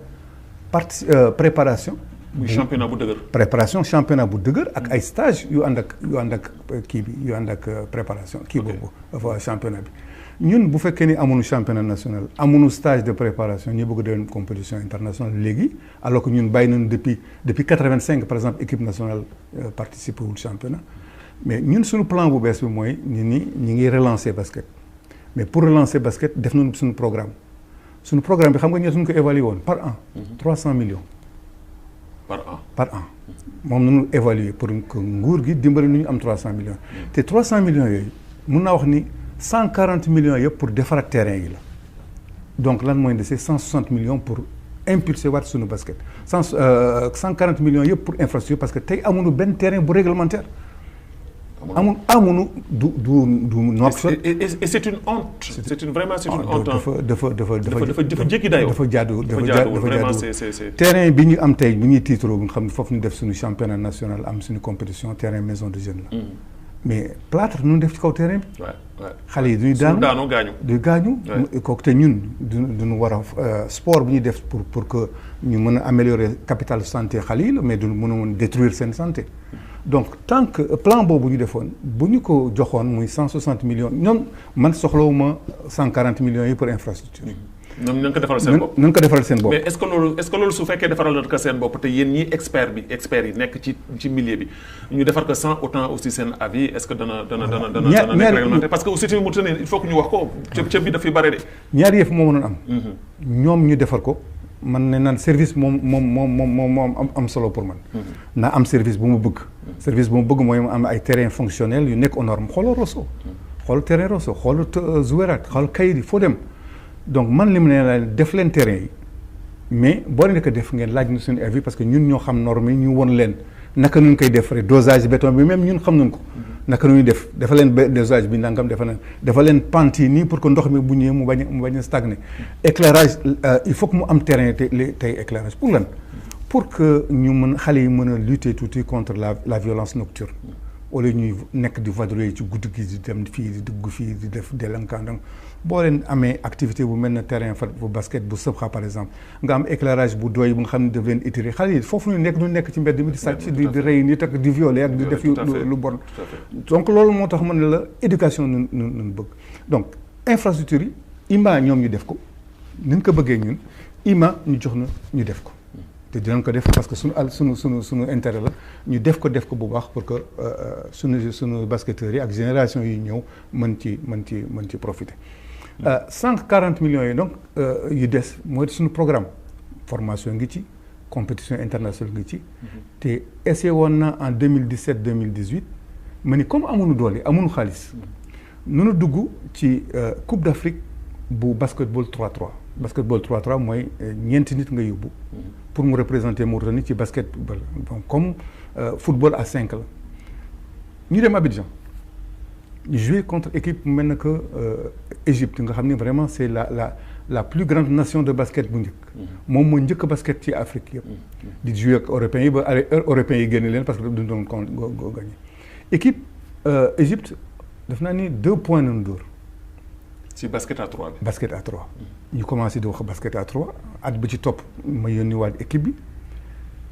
préparation. muy championnat bu dëgër. préparation championnat bu dëgër ak ay stage yu ànd ak kii bi yu ànd ak préparation kii boobu dafa championnat bi ñun bu fekkee ni amuñu championnat national amuñu stage de préparation ñu bëgg dem compétition internationale léegi alors que ñun bàyyi nañu depuis 85 par exemple équipe nationale participer wul championnat mais ñun suñu plan bu bees bi mooy ñi ngi relancer basket mais pour relancer basket def nañu suñu programme bi xam nga ñoo suñu ko évalué woon par an 300 millions par an moom nañu évaluer pour que nguur gi dimbali nu ñu am 300 millions te 300 millions yooyu mun naa wax ni 140 millions yëpp pour defaraat terrain yi la donc lan mooy dese 160 millions pour impulser waat suñu basket 140 millions yëpp pour infrastructure parce que tey amuñu benn terrain bu réglementaire amuñu du Nouakchott et c'est une honte c'est une honte dafa jékki dayoo dafa jaaduwul terrain bi ñu am tey bi ñuy tiitaroo bu nga xam ne foofu ñu def suñu championnat national am suñu compétition terrain maison de jeunes la mais plâtre nu def ci kaw terrain bi. xale yi duñu daanu gaañu. kooku te ñun duñu war a sport bu ñuy def pour que ñu mën a améliorer capital santé xale yi la mais duñu mën a woon détruire seen santé. donc tant que plan boobu ñu defoon bu ñu ko joxoon muy 160 millions ñoom man soxlawuma 140 millions yi pour infrastructure. ñoom nañ ko defaral seen bopp nañ ko defaral seen bopp. mais est-ce que loolu su fekkee defaral ko seen bopp te yéen ñi experts yi nekk ci milieu bi ñu defar ko sans autant aussi seen avis est-ce que dana nekk réglementé parce que aussi tamit mu tane il faut que ñu wax ko cëb bi dafay bare de. ñaari yëf moo mënoon am. ñoom ñu defar ko man ne naan service moom am solo pour man. naa am service bu mu bëgg. service bu mu bëgg mooy mu am ay terrain fonctionnel yu nekk aux normes xoolal Rosso. xool terrain Rosso xool Zouérate xool Kayidi foo dem. donc man li mu ne la def leen terrain yi mais boo leen ko def ngeen laaj ñu suñu avis parce que ñun ñoo xam normes yi ñu won leen naka nuñ koy defaree dosage béton bi même ñun xam nañ ko. naka nuñu dafa leen dosage bi nangam dafa leen pente yi nii pour que ndox mi bu ñëwee mu bañ a stagner. éclairage il faut que mu am terrain tey éclairage pour lan pour que ñu mën xale yi mën a lutter tuuti contre la violence nocturne. wala ñuy nekk di vadrouiller ci guddi gi di dem fii di dugg fii di def délinquant donc boo leen amee activité bu mel ne terrain bu basket bu sëbxa par exemple nga am éclairage bu doy bu nga xam ne daf leen étiré xale yi foofu ñu nekk ci mbedd mi di sàcc di rey nit ak di violer ak di def lu bon donc loolu moo tax man ne la éducation nun bëgg donc infrastructure yi IMA ñoom ñu def ko ni ñu ko bëggee ñun IMA ñu jox na ñu def ko te dinañ ko def parce que suñu intérêt la ñu def ko bu baax pour que suñu basketteurs yi ak génération yi ñëw mën ci profiter. 140 millions yi donc yu des mooy suñu programme formation ngi ci compétition internationale ngi ci. te essayé woon na en 2017 2018 ma ni comme amuñu doole amuñu xaalis. nunu dugg ci Coupe d'Afrique bu basketball 3-3 basketball 3-3 mooy ñeenti nit nga yóbbu. pour mu représenter Mauritanie ci basketball donc comme football à 5 la ñu dem Abidjan ñu jouer contre équipe mu mel na que Égypte nga xam ne vraiment c'est la plus grande nation de basket bu njëkk. moom moo njëkk basket ci Afrique yëpp. di jouer ak européens yi ba européens yi génne leen parce que duñ doon gagné équipe Égypte def naa ni 2 points nañu dóor. ci basket à 3 bi. basket à 3 ñu commencé di wax basket à 3 at bi ci topp ma yónni waat équipe bi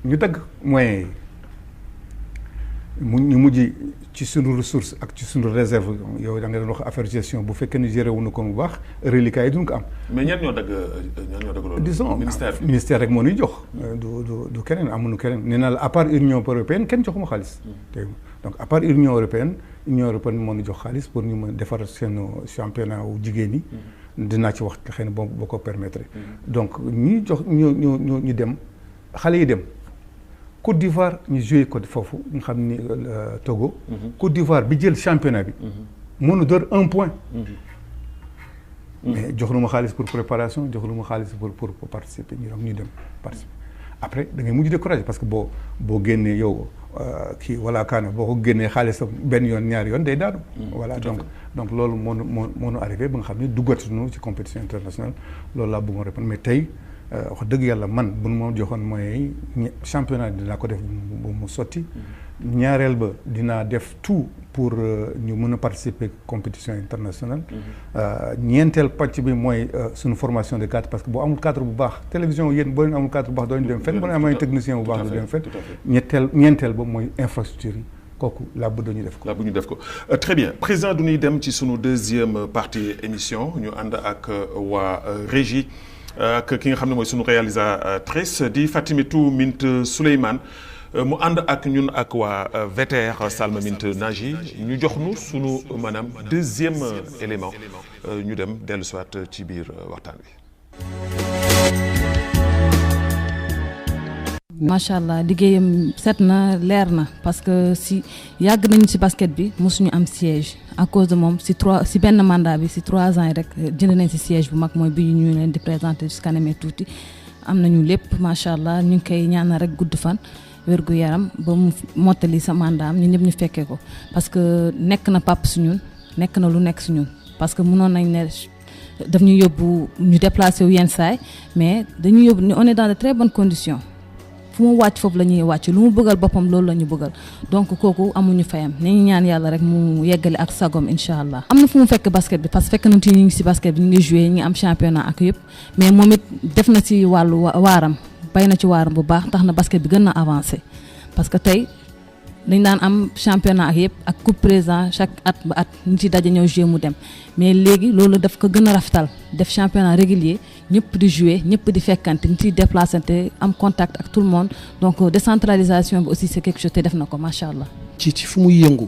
ñu dagg moyens yi ñu mujj ci suñu ressource ak ci suñu réserve yow da nga doon wax affaire gestion bu fekkee ni géré wu na ko bu baax reliquats yi duñ ko am. mais ñan ñoo dagg loolu. disons ministère rek moo ñuy jox. du keneen amuñu keneen nee naa la à part Union européenne kenn joxuma xaalis. donc à part Union européenne moo ñu jox xaalis pour ñu mën defar seen championnat wu jigéen ñi. dinaa ci wax xëy na boo ko permettre. donc ñi jox ñu dem xale yi dem Côte d'Ivoire ñu joué ko foofu nga xam ni Togo. Côte d'Ivoire bi jël championnat bi. mënu door 1 point. mais jox lu ma xaalis pour préparation jox lu ma xaalis pour participer ñu dem participer après da ngay mujj découragé parce que boo génnee yow. kii wala kaana boo ko génnee xaalis benn yoon ñaari yoon day daanu. voilà donc loolu moo nu arrivé ba nga xam ne duggatunu ci compétition internationale loolu laa bëggoon répondre mais tey wax dëgg yàlla man bu ma joxoon moyens yi championnat dinaa ko def bu mu sotti. ñaareel ba dinaa def tout pour ñu mën a participer compétition internationale. ñeenteel pàcc bi mooy suñu formation de cadre parce que boo amul cadre bu baax télévision yéen boo leen amul cadre bu baax doo ñu dem fenn boo leen amee technicien bu baax doo dem fenn. ñeenteel ba mooy infrastructure yi kooku laa bëgg ñu def ko. Très bien président du ñuy dem ci sunu deuxième partie émission ñu ànd ak waa régie ak ki nga xam ne mooy sunu réalisatrice di Fatimitou Mint Souleymane. mu ànd ak ñun ak waa VTR Salma Mint Naji ñu jox nu sunu maanaam deuxième élément ñu dem dellu soit ci biir waxtaan wi. macha allah liggéeyam set na leer na parce que si yàgg nañu si basket bi mosuñu am siège à cause de moom si benn mandat bi si 3 ans yi rek jënd nañ si siège bu mag mooy bi ñu leen di présenter si kanamee tuuti am nañu lépp macha allah ñu ngi koy ñaanal rek gudd fan. wérgu yaram ba mu mottali sa mandat am ñun ñëpp ñu fekkee ko parce que nekk na pap si ñun nekk na lu nekk si ñun parce que mënoon nañ ne daf ñu yóbbu ñu déplacé wu yenn saay mais dañu yóbbu on est dans de très bonnes conditions fu mu wàcc foofu la ñuy wàcc lu mu bëggal boppam loolu la ñu bëggal donc kooku amuñu fayam nañu ñaan yàlla rek mu yeggale ak sagom incha allah. am na fu mu fekk basket bi parce que fekk nañu ñu ngi si basket bi ñu ngi joué ñu ngi am championnat ak yëpp mais moom it def na ci wàllu waaram bay na ci waaram bu baax tax na basket bi gën na avancé parce que tey dañ daan am championnat ak yëpp ak coupe président chaque at ba at ñu ci daje ñëw joué mu dem mais léegi loolu daf ko gën a rafetal def championnat régulier ñëpp di jouer ñëpp di fekkante ñu ciy déplacante am contact ak tout le monde donc décentralisation bi aussi c'est quelque chose te def na ko macha allah. ci fu muy yëngu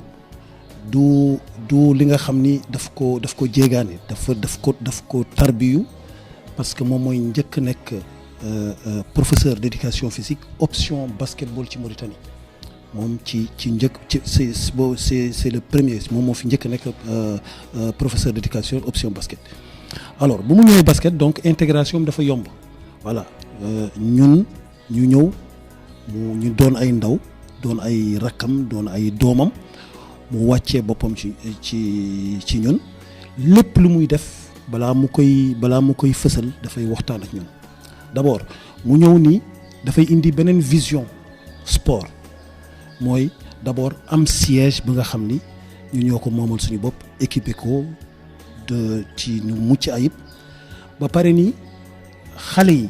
du li nga xam ni daf ko jéegaane daf ko tarbiyu parce que moom mooy njëkk nekk professeur d'éducation physique option basketball ci Mauritanie moom ci njëkk c'est le premier moom moo fi njëkk nekk professeur d'éducation option basket. alors bu mu ñëwee basket donc intégration dafa yomb voilà ñun ñu ñëw ñu doon ay ndaw doon ay rakkam doon ay doomam mu wàccee boppam ci ñun lépp lu muy def balaa mu koy fësal dafay waxtaan ak ñun d'abord mu ñëw nii dafay indi beneen vision sport mooy d'abord am siège bi nga xam ni ñu ñoo ko moomal suñu bopp équipé ko ci ñu mucc ayib ba pare nii xale yi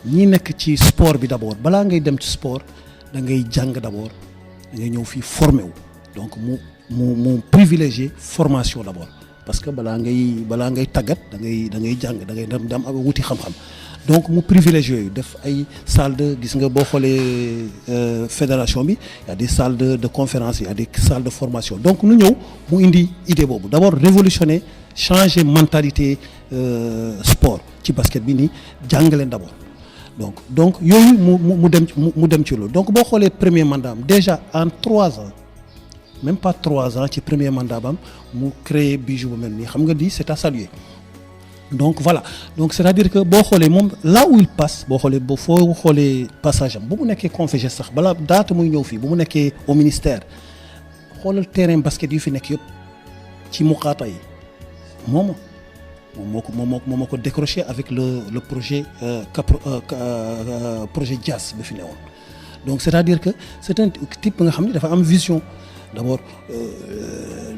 ñi nekk ci sport bi d'abord balaa ngay dem ci sport da ngay jàng d'abord da ngay ñëw fii formé wu donc mu privilégier formation d'abord parce que balaa ngay tàggat da ngay jàng da ngay dem ak wuti xam-xam donc mu privilégié yooyu def ay salle de gis nga boo xoolee fédération bi y a des salles de conférence y a des salles de formation donc nu ñëw mu indi idée boobu d'abord révolutionner changer mentalité sport ci basket bi nii jàngaleen d'abord donc yooyu mu dem ci loolu donc boo xoolee premier mandat am déjà en 3 ans même pas 3 ans ci premier mandat bam mu créé bijou bu mel nii xam nga di c'est à saluer donc voilà donc c'est-à-dire que boo xoolee moom là où il passe foo xoolee passage am bu mu nekkee Conféges sax balaa daata muy ñëw fii bu mu nekkee au ministère xoolal terrain basket yu fi nekk yëpp ci muqaata yi moom moo ko décroché avec le projet projet Dias bi fi newoon donc c'est-à-dire que c'est un type nga xam ne dafa am vision d'abord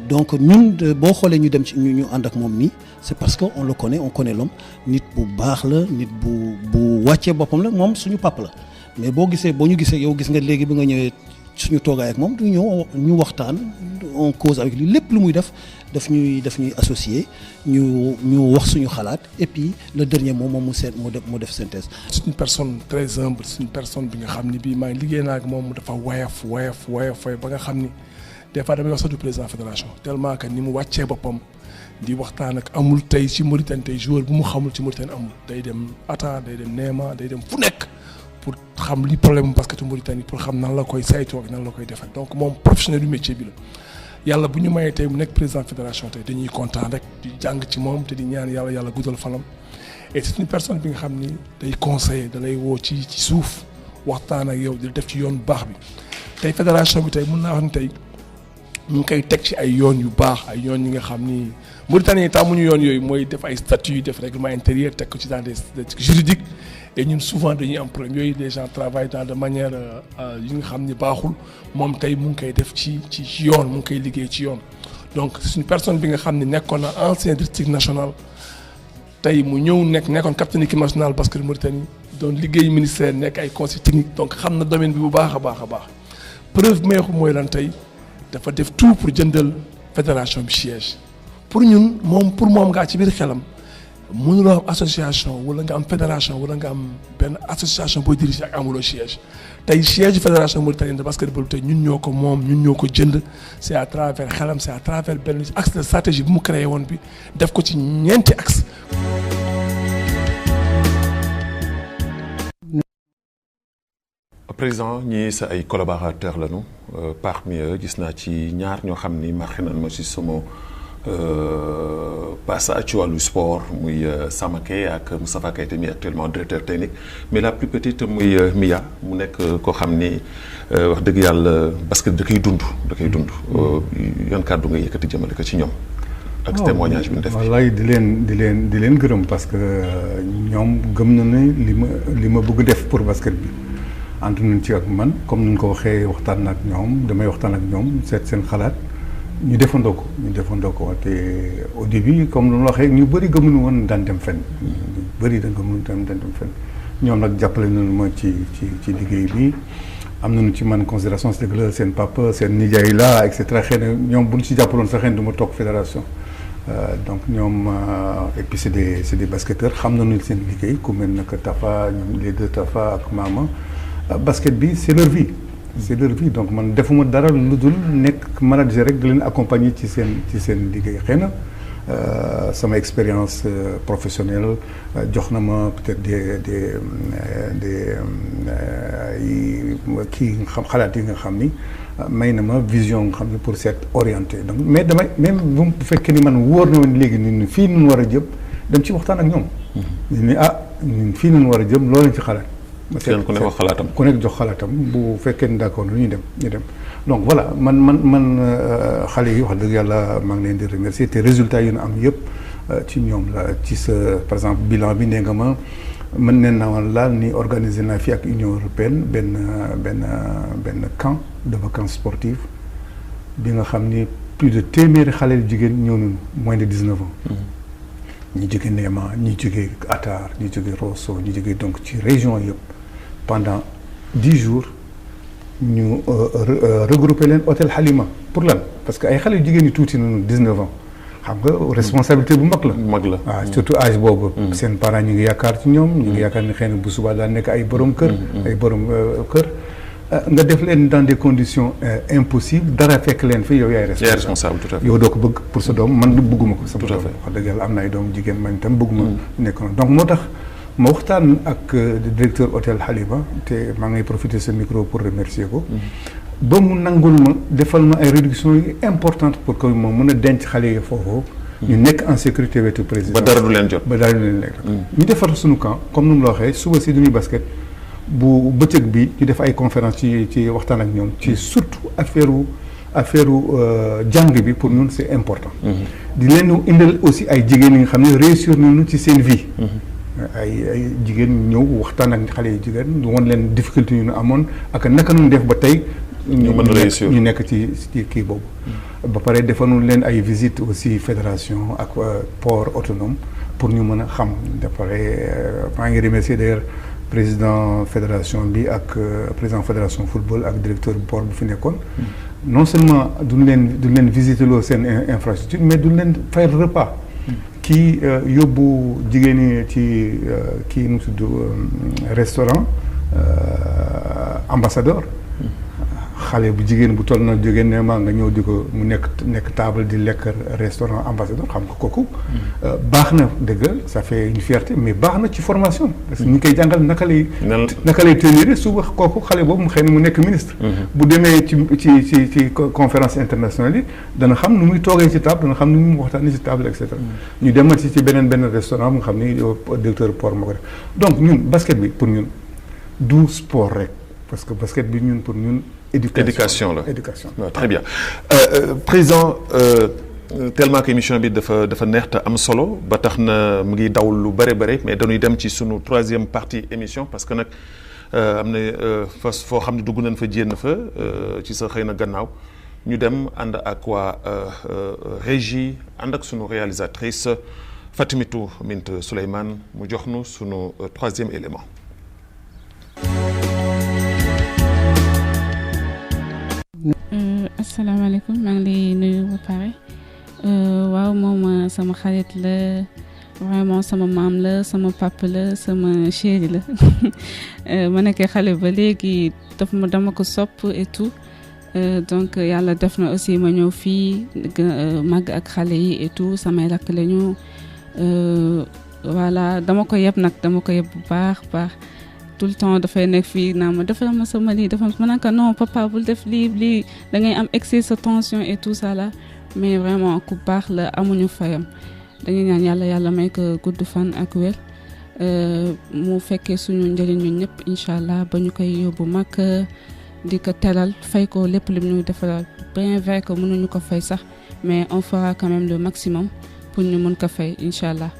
donc ñun boo xoolee ñu dem ci ñu ànd ak moom nii c'est parce que on connaît l'homme nit bu baax la nit bu wàccee boppam la moom suñu papa la mais boo ñu gisee yow gis nga léegi bi nga ñëwee suñu toogaay ak moom du ñëw ñu waxtaan on cause avec lui lépp lu muy def daf ñuy associé ñu wax suñu xalaat et puis le dernier mot moom mu def synthèse. c'est une personne très humble c'est une personne bi nga xam ni bii maa ngi liggéey naa ak moom dafa woyof ba nga xam ni des fois damay wax sax du président fédération tellement que ni mu wàccee boppam di waxtaan ak amul tey ci Mauritanie tey joueur bu mu xamul ci Mauritanie amul day dem Atta day dem Néma day dem fu nekk pour xam li problème basket Mauritanie pour xam nan la koy saytoo ak nan la koy defee donc moom professionnel du métier bi la yàlla bu ñu mayee tey mu nekk président fédération tey dañuy kontaan rek di jàng ci moom te di ñaan yàlla guddal fanam et c'est une personne bi nga xam ni day conseiller da lay woo ci suuf waxtaan ak yow di def ci yoon bu baax bi tey fédération bi tey mën naa wax ni tey ñu ngi koy teg ci ay yoon yu baax ay yoon yi nga xam ni Mauritanie tàmmuñu yoon yooyu mooy def ay statuts def règlement intérieur teg ko ci dans des juridiques et ñun souvent dañuy am problème yooyu les gens travaillent dans de manière yi nga xam ni baaxul moom tey mu ngi koy def ci yoon mu ngi koy liggéey ci yoon donc c'est une personne bi nga xam ni nekkoon na ancien district national tey mu ñëw nekkoon capitaine équipe nationale basket Mauritanie doon liggéey ministère nekk ay conseil technique donc xam na domaine bi bu baax a baax preuve meexu mooy lan tey dafa def tout pour jëndal fédération bi siège pour ñun pour moom ngaa ci biir xelam mënuloo am association wala nga am fédération wala nga am benn association booy diriger ak amuloo siège tey siège fédération mauritanienne de basketball tey ñun ñoo ko moom ñun ñoo ko jënd c'est à travers xelam c'est à travers benn axe de stratégie bu mu créé woon bi def ko ci ñeenti axe. président ñii sa ay collaborateurs lañu parmi eux gis naa ci ñaar ñoo xam ni marqué nañ ma ci sama passage ci wàllu sport muy Samake ak Moustapha Keita mi actuellement directeur technique mais la plus petite muy Mia mu nekk koo xam ni wax dëgg yàlla basket da koy dund yan kàddu nga yëkkati jëmale ko ci ñoom. ak témoignage bi ñu def wallaay di leen gërëm parce que ñoom gëm na ne li ma bëgg def pour basket bi ànd nañ ci ak man comme ni ñu ko waxee waxtaan ak ñoom damay waxtaan ak ñoom seet seen xalaat ñu defandoo ko te au début comme lu ma waxee ñu bëri gëmuñu woon daan dem fenn ñu bëri da gëmuñu daan dem fenn ñoom nag jàppale nañu ma ci liggéey bi am nañu ci man considération c'est que seen papa seen nijaay la et cetera xëy na ñoom bu ñu ci jàppaloon sax xëy na du ma toog fédération donc ñoom et puis c'est des basketteurs xam nañu seen liggéey ku mel ne que Tafa ñoom les deux Tafa ak Mama basket bi c'est leur vie donc man defuma dara lu dul nekk manager rek di leen accompagner ci seen liggéey xëy na sama expérience professionnelle jox na ma peut-être des kii xalaat yi nga xam ni may na ma vision nga xam ni pour s'être orienté donc mais damay même bu fekkee ni man wóor na woon léegi ni fii nun war a jëm dem ci waxtaan ak ñoom ni ñun fii nun war a jëm loolu lañ ci xalaat ku nekk wax xalaatam ku nekk jox xalaatam bu fekkee ni d'accord ñu dem donc voilà man xale yi wax dëgg yàlla maa ngi leen di remercier te résultats yu ñu am yëpp ci ñoom la ci sa par exemple bilan bi nee nga ma mën neen naa woon laal ni organiser naa fii ak Union européenne benn camp de vacances sportives bi nga xam ni plus de téeméeri xale yu jigéen ñëw nañu moins de 19 ans ñi jóge Néma ñi jóge Atar ñi jóge Rosso ñi jóge donc ci région yëpp pendant 10 jours ñu regrouper leen hôtel Halima pour lan parce que ay xale yu jigéen ñi tuuti nañu 19 ans xam nga responsabilité bu mag la waaw surtout âge boobu seen parents ñu ngi yaakaar ci ñoom ñu ngi yaakaar ni xëy na bu subaa daa nekk ay borom kër nga def leen dans des conditions impossibles dara fekk leen fi yow yaay responsable tout à fait yow doo ko bëgg pour sa doom man bëgguma ko sama doom wax dëgg yàlla am na ay doom jigéen man itam bëgguma nekk noonu donc moo tax ma waxtaan ak directeur hôtel Halima te maa ngay profiter ce micro pour remercier ko ba mu nangul ma defal ma ay réductions yu importantes pour que moom mën a denc xale yi foofu ñu nekk en sécurité wetu président ba dara du leen jot ñu defar suñu camp comme nu mu la waxee suba si duñuy basket bu bëccëg bi ñu def ay conférence ci waxtaan ak ñoom ci surtout affaire jàng bi pour ñun c'est important di leen indil aussi ay jigéen yi nga xam ne réussir nañu ci seen vie ay jigéen ñëw waxtaan ak xale yi jigéen woon leen difficulté yu ñu amoon ak naka nu def ba tey ñu mën réussir ñu nekk ci kii boobu ba pare defoon leen ay visites aussi fédération ak port autonome pour ñu mën a xam ba pare maa ngi remercier d'ailleurs président fédération bi ak président fédération football ak directeur bu port bu fi nekkoon non seulement duñ leen visiter loo seen infrastructure mais duñ leen fay repas kii yóbbu jigéen ñi ci kii nu mu tudd restaurant ambassadeur xale bu jigéen bu toll na jógee ne maa nga ñëw di ko mu nekk table di lekk restaurant ambassadeur xam nga kooku baax na dëgg ça fait une fierté mais baax na ci formation parce que ñu ngi koy jàngal naka lay tenir suba kooku xale boobu mu xëy na mu nekk ministre bu demee ci conférence internationale yi dana xam nu muy toogee ci table dana xam nu muy waxtaanee ci table et cetera ñu demal ci benn restaurant bu nga xam ni directeur port moo ko def donc ñun basket bi pour ñun du sport rek parce que basket bi ñun pour ñun éducation la très bien président tellement que émission bi dafa neex te am solo ba tax na mu ngi daw lu bëri mais dañuy dem ci sunu troisième partie émission parce que nag am na foo xam ne dugg nañ fa jéem fa ci sa xëy na gannaaw ñu dem ànd ak waa régie ànd ak sunu réalisatrice Fatimitou Mint Souleymane mu jox nu sunu troisième élément. asalaamaaleykum maa ngi lay nuyu ba pare waaw moom sama xarit la vraiment sama maam la sama papa la sama chéri la ma nekkee xale ba léegi dama ko sopp et tout donc yàlla def na aussi ma ñëw fii màgg ak xale yi et tout samay rakk la ñu voilà dama ko yeb bu baax tout le temps dafay nekk fii naa ma defal ma sama lii defal ma naka non papa bul def lii da ngay am excès de tension et tout ça là mais vraiment ku baax la amuñu fayam dañuy ñaan yàlla may ko gudd fan ak wér mu fekkee suñu njëriñ ñun ñëpp incha allah ba ñu koy yóbbu mag di ko teral fay ko lépp lim ñu defal bien vrai que mënuñu ko fay sax mais on fera quand même le maximum pour ñu mën ko fay incha allah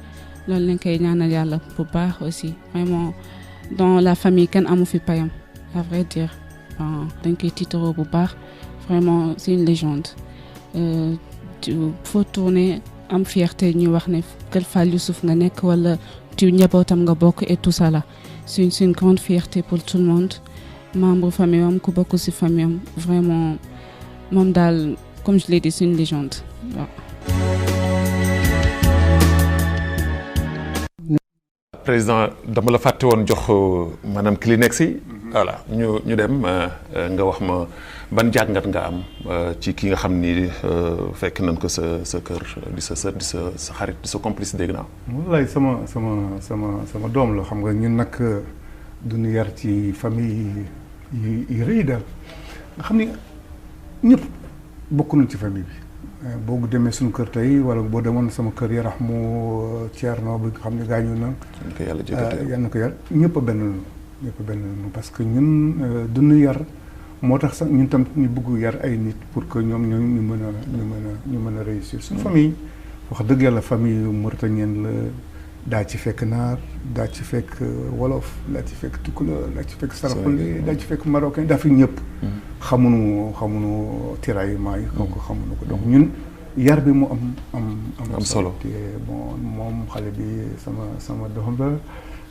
loolu lañ koy ñaanal yàlla bu baax aussi vraiment. dans la famille kenn amu fi payam à vrai dire dañ koy tiitaroo bu baax vraiment c'est une légende faut tourner am fierté ñu wax ne Kër Fall Youssouf nga nekk wala ci njabootam nga bokk et tout ça là c'est une grande fierté pour tout le monde membre famille am ku bokk ci famille am vraiment moom daal comme je l'ai dit c'est une légende waaw. président dama la fàtte woon jox maanaam Kleenex yi. voilà ñu dem nga wax ma ban jàngat nga am ci ki nga xam ni fekk nañ ko sa kër di sa sët di sa xarit di sa complice dégg naa. wallaay sama doom la xam nga ñun nag duñu yar ci famille yi rëy daal nga xam ni ñëpp bokk nañ ci famille bi. boo demee suñu kër tey wala boo demoon sama kër yarax mu Thierno bi nga xam ne gaañu na. yal na ko yàlla ñëpp a benn parce que ñun duñu yar moo tax sax ñun tam ñu bëgg yar ay nit pour que ñoom ñu mën a réussir suñu famille. wax dëgg yàlla famille mauritanienne la daa ci fekk naar daa ci fekk wolof daa ci fekk tukulóor daa ci fekk saraxule daa ci fekk marocain daa fi ñëpp. xamuñu tiraillement yi. donc xamuñu ko donc ñun yar bi mu am solo. te bon moom xale bi sama doom la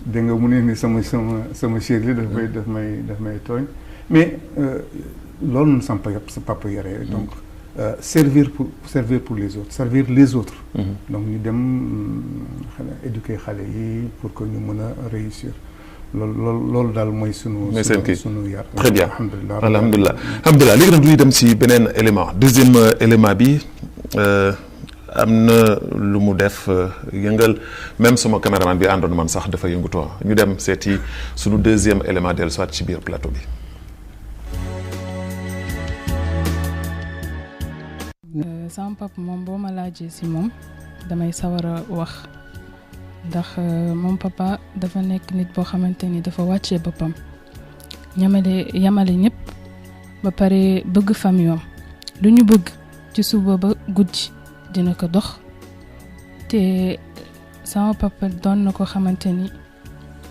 dégg nga mu ne ni sama chéri daf may tooñ mais loolu nu sa papa yaree donc servir pour les autres servir les autres. donc ñu dem éduquer xale yi pour que ñu mën a réussir. loolu daal mooy sunu yar. très bien alhamdulilah léegi nag du ñu dem si beneen élément deuxième élément bi am na lu mu def yëngal même sama caméraman bi àndoon man sax dafa yëngutoo ñu dem seeti sunu deuxième élément dellu soit ci biir plateau bi. sama papa moom boo ma laajee si moom damay sawar a wax. ndax moom papa dafa nekk nit boo xamante ni dafa wàccee boppam yamale ñëpp ba pare bëgg famille am lu ñu bëgg ci suba ba guddi dina ko dox te sama papa doon na ko xamante ni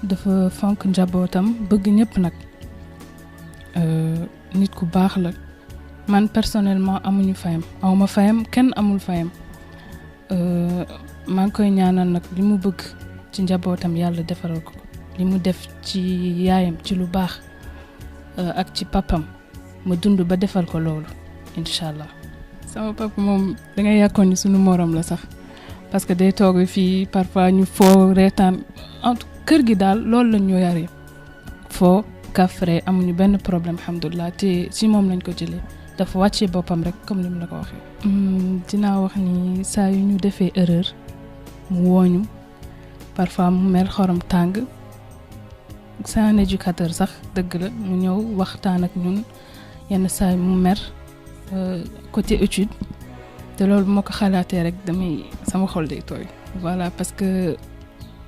dafa fonk njabootam bëgg ñëpp nag nit ku baax la man personnellement amuñu fayam awma fayam kenn amul fayam maa ngi koy ñaanal nag li mu bëgg ci njabootam yàlla defaral ko li mu def ci yaayam ci lu baax ak ci papam ma dund ba defal ko loolu incha allah. sama papa moom dangay yàkkoon ni sunu morom la sax parce que day toog fii parfois ñu foo reetaan kër gi daal loolu lañ ñu yare foo kafre amuñu benn problème alhamdulilah te si moom lañ ko jëlee dafa wàccee boppam rek comme ni mu la ko waxee. dinaa wax ni saa yu ñu defee erreur. mu wooñu parfois mu mer xorom tàng c'est un éducateur sax dëgg la mu ñëw waxtaan ak ñun yenn saa mu mer côté étude te loolu moo ko xalaatee rek damay sama xol day tooy voilà parce que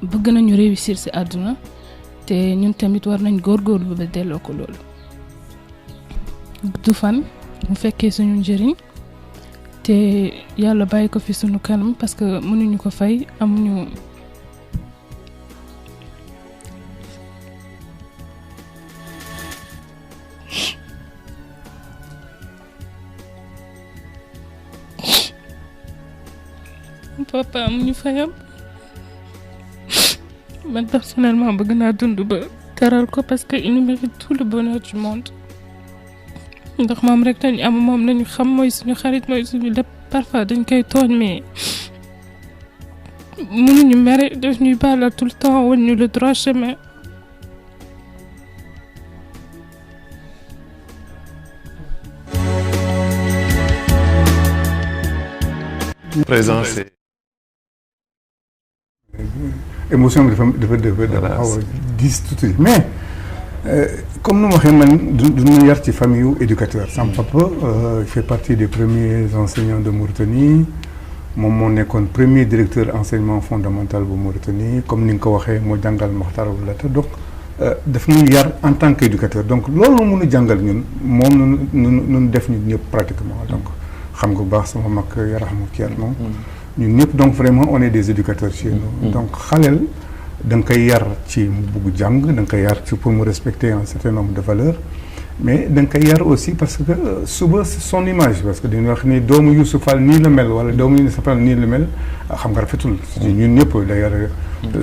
bëgg nañu réussir ci àdduna te ñun tamit war nañ góorgóorlu ba delloo ko loolu du fan mu fekkee suñu njëriñ te yàlla bàyyi ko fi sunu kanam parce que mënuñu ko fay amuñu papa amuñu fayam man personnellement bëgg naa dund ba teral ko parce que il mérite tout le bonheur du monde ndax moom rek lañu am moom lañu xam mooy suñu xarit mooy suñu lépp parfois dañ koy tooñ mais mënuñu mere daf ñuy baal tout le temps wan ñu le droit chemin. présent c'est émotion bi dafa xaw a diis tuuti mais comme nu ma waxee man du ñu yar ci famille yu éducateur sama papa fait partie des premiers enseignants de Mauritanie moom moo nekkoon premier directeur enseignement fondamental bu Mauritanie comme ni nga ko waxee moo jàngal Maxtar Wulata donc daf ñu yar en tant qu'éducateur donc loolu mun a jàngal ñun moom nun def ñun ñëpp pratiquement donc xam nga bu baax sama mag Yarahamu Thierno ñun ñëpp donc vraiment on est des éducateurs chez nous donc xaleel da nga koy yar ci mu bugg jàng da nga koy yar ci pour mu respecter un certain nombre de valeurs mais da nga koy yar aussi parce que suba son image parce que dañuy wax ni doomu Youssouf Fall nii la mel wala doomu Youssouf Fall nii la mel xam nga rafetul ñun ñëpp d'ailleurs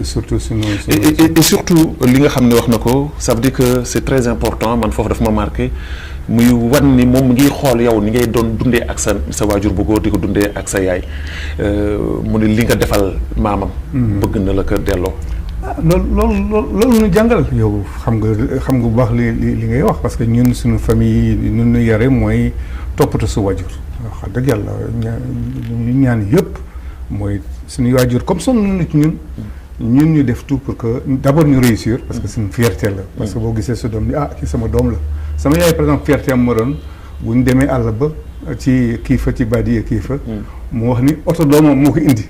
surtout suñu et surtout li nga xam ne wax na ko ça veut dire que c'est très important man foofu daf ma marqué muy wan ni moom ngi xool yow ni ngay doon dundee ak sa waajur bu góor di ko dundee ak sa yaay mu ne li nga defal maamam bëgg na la ko delloo loolu ñu jàngal yow xam nga bu baax li ngay wax parce que ñun suñu famille ñun ñu yare mooy toppatoo su waajur wax dëgg yàlla ñu ñaan yëpp mooy suñu waajur comme sonn nañu ci ñun ñu def tout pour que d'abord ñu réussir parce que suñu fierté la parce que boo gisee sa doom ni kii sama doom la sama yaay par exemple fierté am ma doon bu ñu demee àll ba ci kii fa ci badi kii fa mu wax ni oto doomam moo ko indi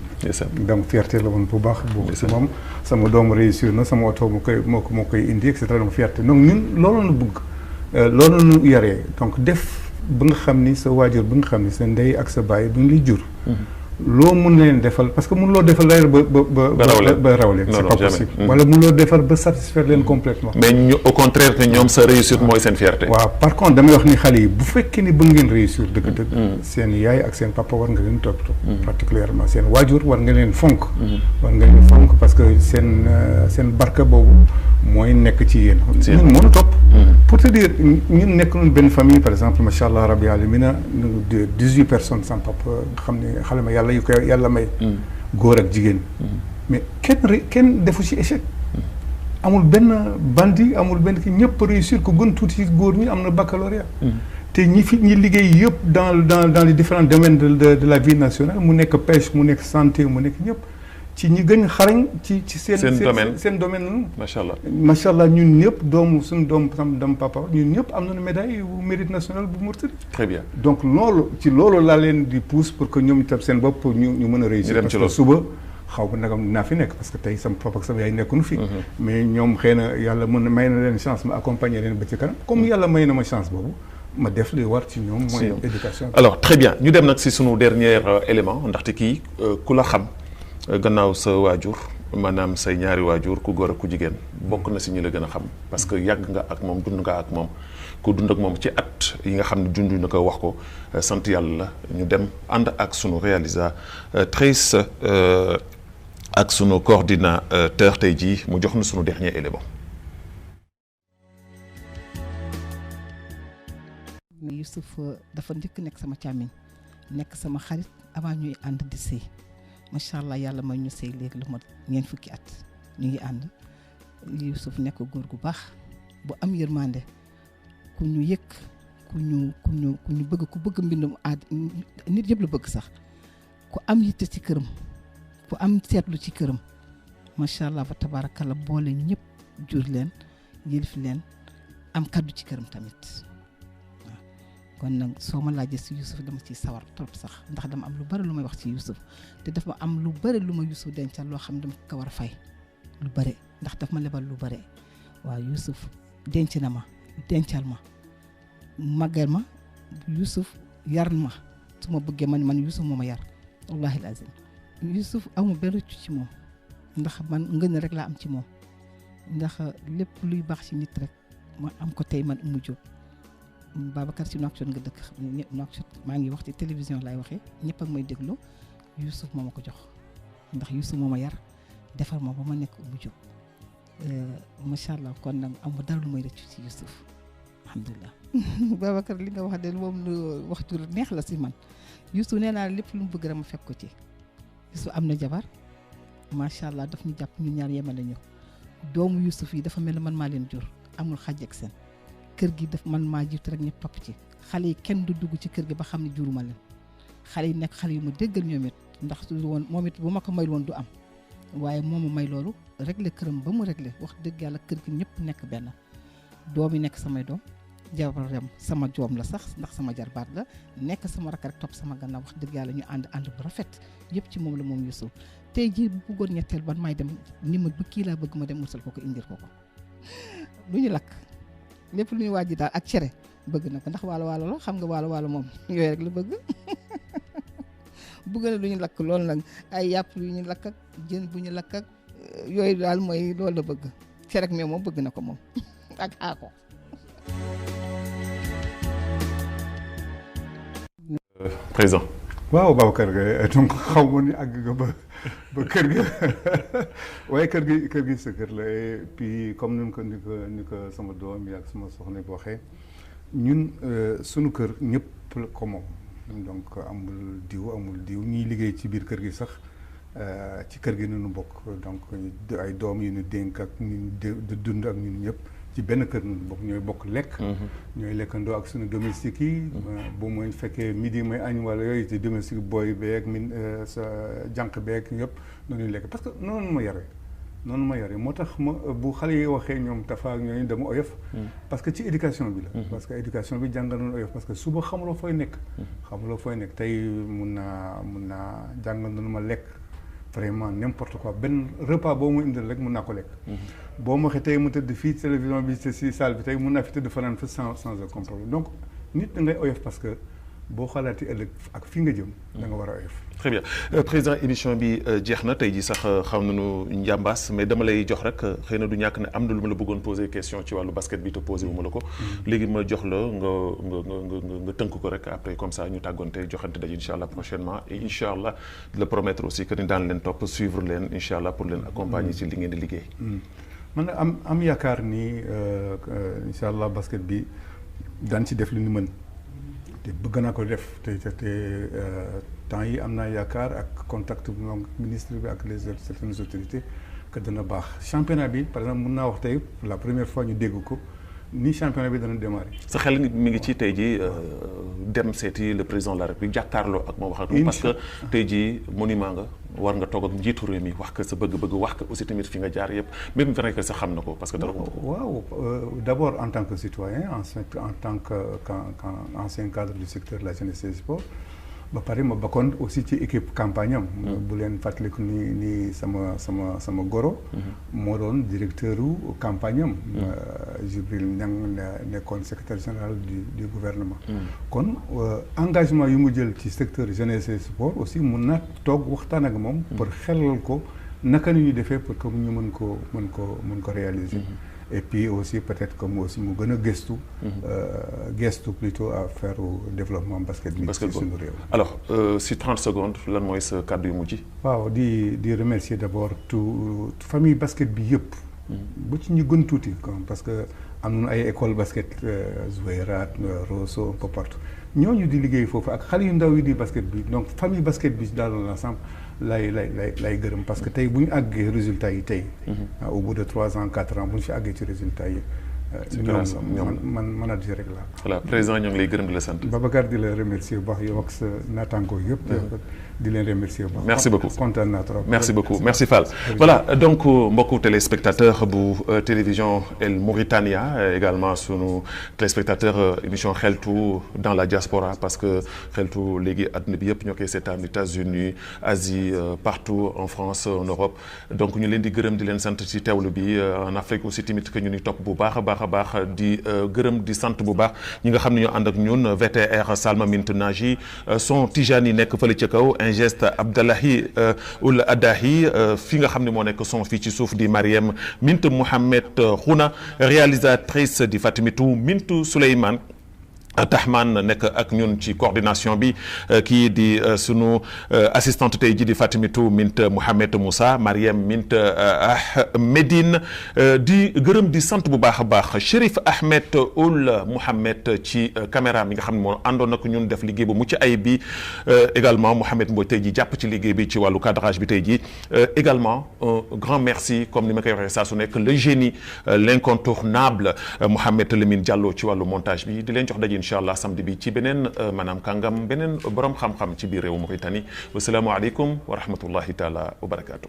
donc fierté la woon bu baax boobu si moom sama doom réussir na sama oto moo koy indi et cetera donc fierté donc ñun loolu la bëgg loolu la yaree donc def ba nga xam ni sa waajur ba nga xam ni sa ndey ak sa baay bu ñu lay jur loo mun leen defal parce que mun loo defal d'ailleurs ba raw leen c'est pas possible wala mun loo defal ba satisfaire leen complètement mais ñu au contraire te ñoom sa réussite mooy seen fierté waaw par contre damay wax ni xale yi bu fekkee ni bëgg ngeen réussir dëgg-dëgg seen yaay ak seen papa war nga leen toppatoo particulièrement seen waajur war nga leen fonk parce que seen barka boobu mooy nekk ci yéen ñun mënu topp pour te dire ñun nekk nañu benn famille par exemple macha allah rabbi alamina de 18 personnes sans papa xam ne xale ma yàlla yu ko yàlla may góor ak jigéen mais kenn defu ci échec amul benn bandi amul benn ki ñëpp réussir ko gën tuuti ci góor ñi am na baccalauréat te ñi liggéey yëpp dans les différents domaines de la vie nationale mu nekk pêche mu nekk santé mu nekk ñëpp ci ñi gën xarañ ci seen domaine la macha allah ñun ñëpp suñu doom papa ñun ñëpp am nañu médaille bu mérite national bu Mauritanie. très bien donc loolu laa leen di pousse pour que ñoom itam seen bopp ñu mën a réussir. parce que suba xaw ma nagam dinaa fi nekk parce que tey sama papa ak sama yaay nekkuñu fi. mais ñoom xëy na yàlla may na leen chance ma accompagner leen ba ci kanam comme yàlla may na ma chance boobu. ma def li war ci ñoom mooy éducation. alors très bien ñu dem nag si sunu dernier élément ndaxte kii ku la xam. gannaaw sa waajur maanaam say ñaari waajur ku góor ak ku jigéen bokk na si ñu la gën a xam parce que yàgg nga ak moom dund nga ak moom ku dund ak moom ci at yi nga xam ne dund na ko wax ko sant yàlla la ñu dem ànd ak sunu réalisatrice ak sunu coordinateur tey jii mu jox na sunu dernier élément. Youssouf dafa njëkk nekk sama càmmiñ nekk sama xarit avant ñuy ànd di sëy macha allah yàlla may ñu sëy léegi lu ma ñeent fukki at ñu ngi ànd Youssouf nekk góor gu baax bu am yërmande ku ñu yëg ku ñu bëgg ku bëgg mbindum nit yëpp la bëgg sax ku am yitte ci këram ku am seetlu ci këram macha allah fa tabaarakalla boole ñëpp jur leen yëlif leen am kaddu ci këram tamit waaw kon nag soo ma laajee si Youssouf dama ciy sawar trop sax ndax dama am lu bari lu may wax ci Youssouf te dafa am lu bari lu ma Youssouf dencal loo xam ne dama ko war a fay lu bari ndax daf ma lebal lu bari waaw Youssouf denc na ma dencal ma màggal ma Youssouf yar ma su ma bëggee man Youssouf moo ma yar wallahi lazim Youssouf amu benn rëccu ci moom ndax man ngën rek laa am ci moom ndax lépp luy baax ci nit rek ma am ko tey man Oumou Diop Babacar si Nouakchott nga dëkk ñëpp Nouakchott maa ngi wax ci télévision laay waxee ñëpp ak may déglu Youssouf moo ma ko jox ndax Youssouf moo ma yar defar ma ba ma nekk Oumou Diop macha allah kon nag amu dara lu may rëccu ci Youssouf alhamdulilah. Babacar li nga wax de moom lu wax ju neex la si man Youssouf nee naa lépp lu mu bëgg rek ma fekk ko ci Youssouf am na jabar macha allah daf ñu jàpp ñun ñaar yemale ñu doomu Youssouf yi dafa mel ne man maa leen jur amul xàjj ak seen. kër gi daf man maa jiitu rek ñëpp topp ci xale yi kenn du dugg ci kër gi ba xam ne juruma leen xale yi nekk xale yu ma déggal ñoom it ndax su woon moom it bu ma ko mayul woon du am waaye moo ma may loolu réglé këram ba mu réglé wax dëgg yàlla kër gi ñëpp nekk benn doom yi nekk samay doom jabaram sama joom la sax ndax sama jarbaat la nekk sama rakk rek topp sama gannaaw wax dëgg yàlla ñu ànd bu rafet yëpp ci moom la moom Youssouf tey jii bu bëggoon ñetteel ban may dem ni ma bu kii laa bëgg ma dem musal ko indil ko lu ñu lakk lépp lu ñuy wàjji daal ak cere bëgg na ko ndax waalo la xam nga waalo moom yooyu rek la bëgg bëgg na lu ñu lakk loolu nag ay yàpp yu ñu lakk ak jën bu ñu lakk ak yooyu daal mooy loolu la bëgg cere ak meew moom bëgg na ko moom ak aako. Président. waaw Babacar donc xaw ma ni àgg nga ba kër ga waaye kër gi sa kër la et puis comme ni ko sama doom yi ak sama soxna bi waxee ñun sunu kër ñëpp ko moom donc amul diw ñiy liggéey ci biir kër gi sax ci kër gi nu bokk donc ay doom yu ñu dénk ak ñu dund ak ñun ñëpp ci benn kër nu bokk ñooy bokk lekk. ñooy lekkandoo ak suñu domestique yi. bu mooy fekkee midi may añ wala yooyu ci domestique booy beeg sa jànq beeg yëpp noonu lekk parce que noonu ma yare moo tax bu xale yi waxee ñoom Tafa ak ñooñu dama oyof. parce que ci éducation bi la. parce que éducation bi jàngal nañu oyof parce que suba xamuloo fooy nekk. tey mun naa jàngal nañu ma lekk. vraiment n'importe quoi benn repas boo mu indil rek mun naa ko lekk. boo ma waxee tey mu tëdd fii télévision bi si salle bi tey mun naa fi tëdd fanaan fa sans aucun problème donc nit da ngay oyof parce que boo xalaati ëllëg ak fi nga jëm. da nga war a oyof. très bien président émission bi jeex na tey jii sax xam nañu njàmbaas mais dama lay jox rek xëy na du ñàkk ne am na lu ma la bëggoon poser question ci wàllu basket bi te posé wu ma la ko. léegi ma jox la nga tënk ko rek après comme ça ñu tàggoonte joxante daje incha allah prochainement et incha allah le promettre aussi que ni daan leen topp suivre leen incha allah pour leen accompagner ci li ngeen di liggéey. man am yaakaar ni incha allah basket bi daan ci def lu ñu mën. te bëgg naa ko def te temps yi am naa yaakaar ak contact bi moom ministre bi ak certaines autorités que dana baax championnat bi par exemple mun naa wax tey pour la première fois ñu dégg ko ni championnat bi dana démarrer. sa xel mi ngi ci tey jii dem seeti le président de la République jàkkaarloo ak moom wax ak moom parce que tey jii monument nga war nga toog ak njiitu réew mi wax ko sa bëgg-bëgg wax ko aussi tamit fi nga jaar yëpp même vrai que sax xam na ko parce que dara ko. waaw d'abord en tant que citoyen en tant qu'ancien cadre du secteur de la jeunesse et des sports ba pare ma bokkoon aussi ci équipe campagne am. bu leen fàttaliku ni sama goro. moo doon directeur u campagne am. Jibril Niang nekkoon secrétaire général du gouvernement. kon engagement yu mu jël ci secteur jeunesse et sport aussi mun na toog waxtaan ak moom. pour xelal ko naka la ñuy defee pour que ñu mën ko réaliser. et puis aussi peut-être que mu aussi mu gën a gestu plutôt à faire au développement basket bi ci suñu réew. alors si 30 secondes lan mooy sa kàddu yu mujj. waaw di remercier d'abord tout famille basket bi yëpp. bu ci ñu gën tuuti parce que am nañu ay école basket Zouairat Rosso un peu partout ñooñu di liggéey foofu ak xale yu ndaw yi di basket bi donc famille basket bi dans l'ensemble lay gërëm parce que tey bu ñu àggee résultats yi tey. au bout de 3 ans 4 ans bu ñu fi àggee ci résultats yi. ñoom man a di rek la. voilà président ñoo ngi lay gërëm di la sant. Babacar di la remercier bu baax yow ak sa naataango yëpp. di leen remercier bu baax. merci beaucoup kontaan naa trop. merci beaucoup merci Fall. voilà donc mbokku téléspectateur bu télévision El Mauritania également sunu téléspectateur émission xeltu dans la diaspora parce que xeltu léegi àdduna bi yëpp ñoo koy seetaan États-Unis Asie partout en France en Europe donc ñu leen di gërëm di leen sant ci teewlu bi en Afrique aussi tamit que ñu ni topp bu baax a baax di gërëm di sant bu baax ñi nga xam ne ñoo ànd ak ñun VTR Salma Mint Naji son Tijani nekk fële ca kaw Ingeste Abdallahi Oul Adahi fi nga xam ne moo nekk son fii ci suuf di Mariam Mint Mohamed Khouna réalisatrice di Fatimitou Mintou Souleymane Tahman nekk ak ñun ci coordination bi kii di sunu assistante tey ji di Fatimitou Mint Mohamed Moussa Mariam Mint Medine di gërëm di sant bu baax a baax Chérif Ahmed Oul Mohamed ci caméra mi nga xam ne moo àndoon ak ñun def liggéey bu mucc ayib bi également Mohamed Mboy tey ji jàpp ci liggéey bi ci wàllu cadrage bi tey ji également un grand merci comme ni ma koy waxee saa su nekk le génie l'incontournable Mohamed Lamine Diallo ci wàllu montage bi di leen jox daje incha allah samedi bi ci beneen maanaam kàngam beneen borom xam-xam ci biir réew Mauritanie wasalaamu aleykum wa rahmatullahi taala wa barakaatu.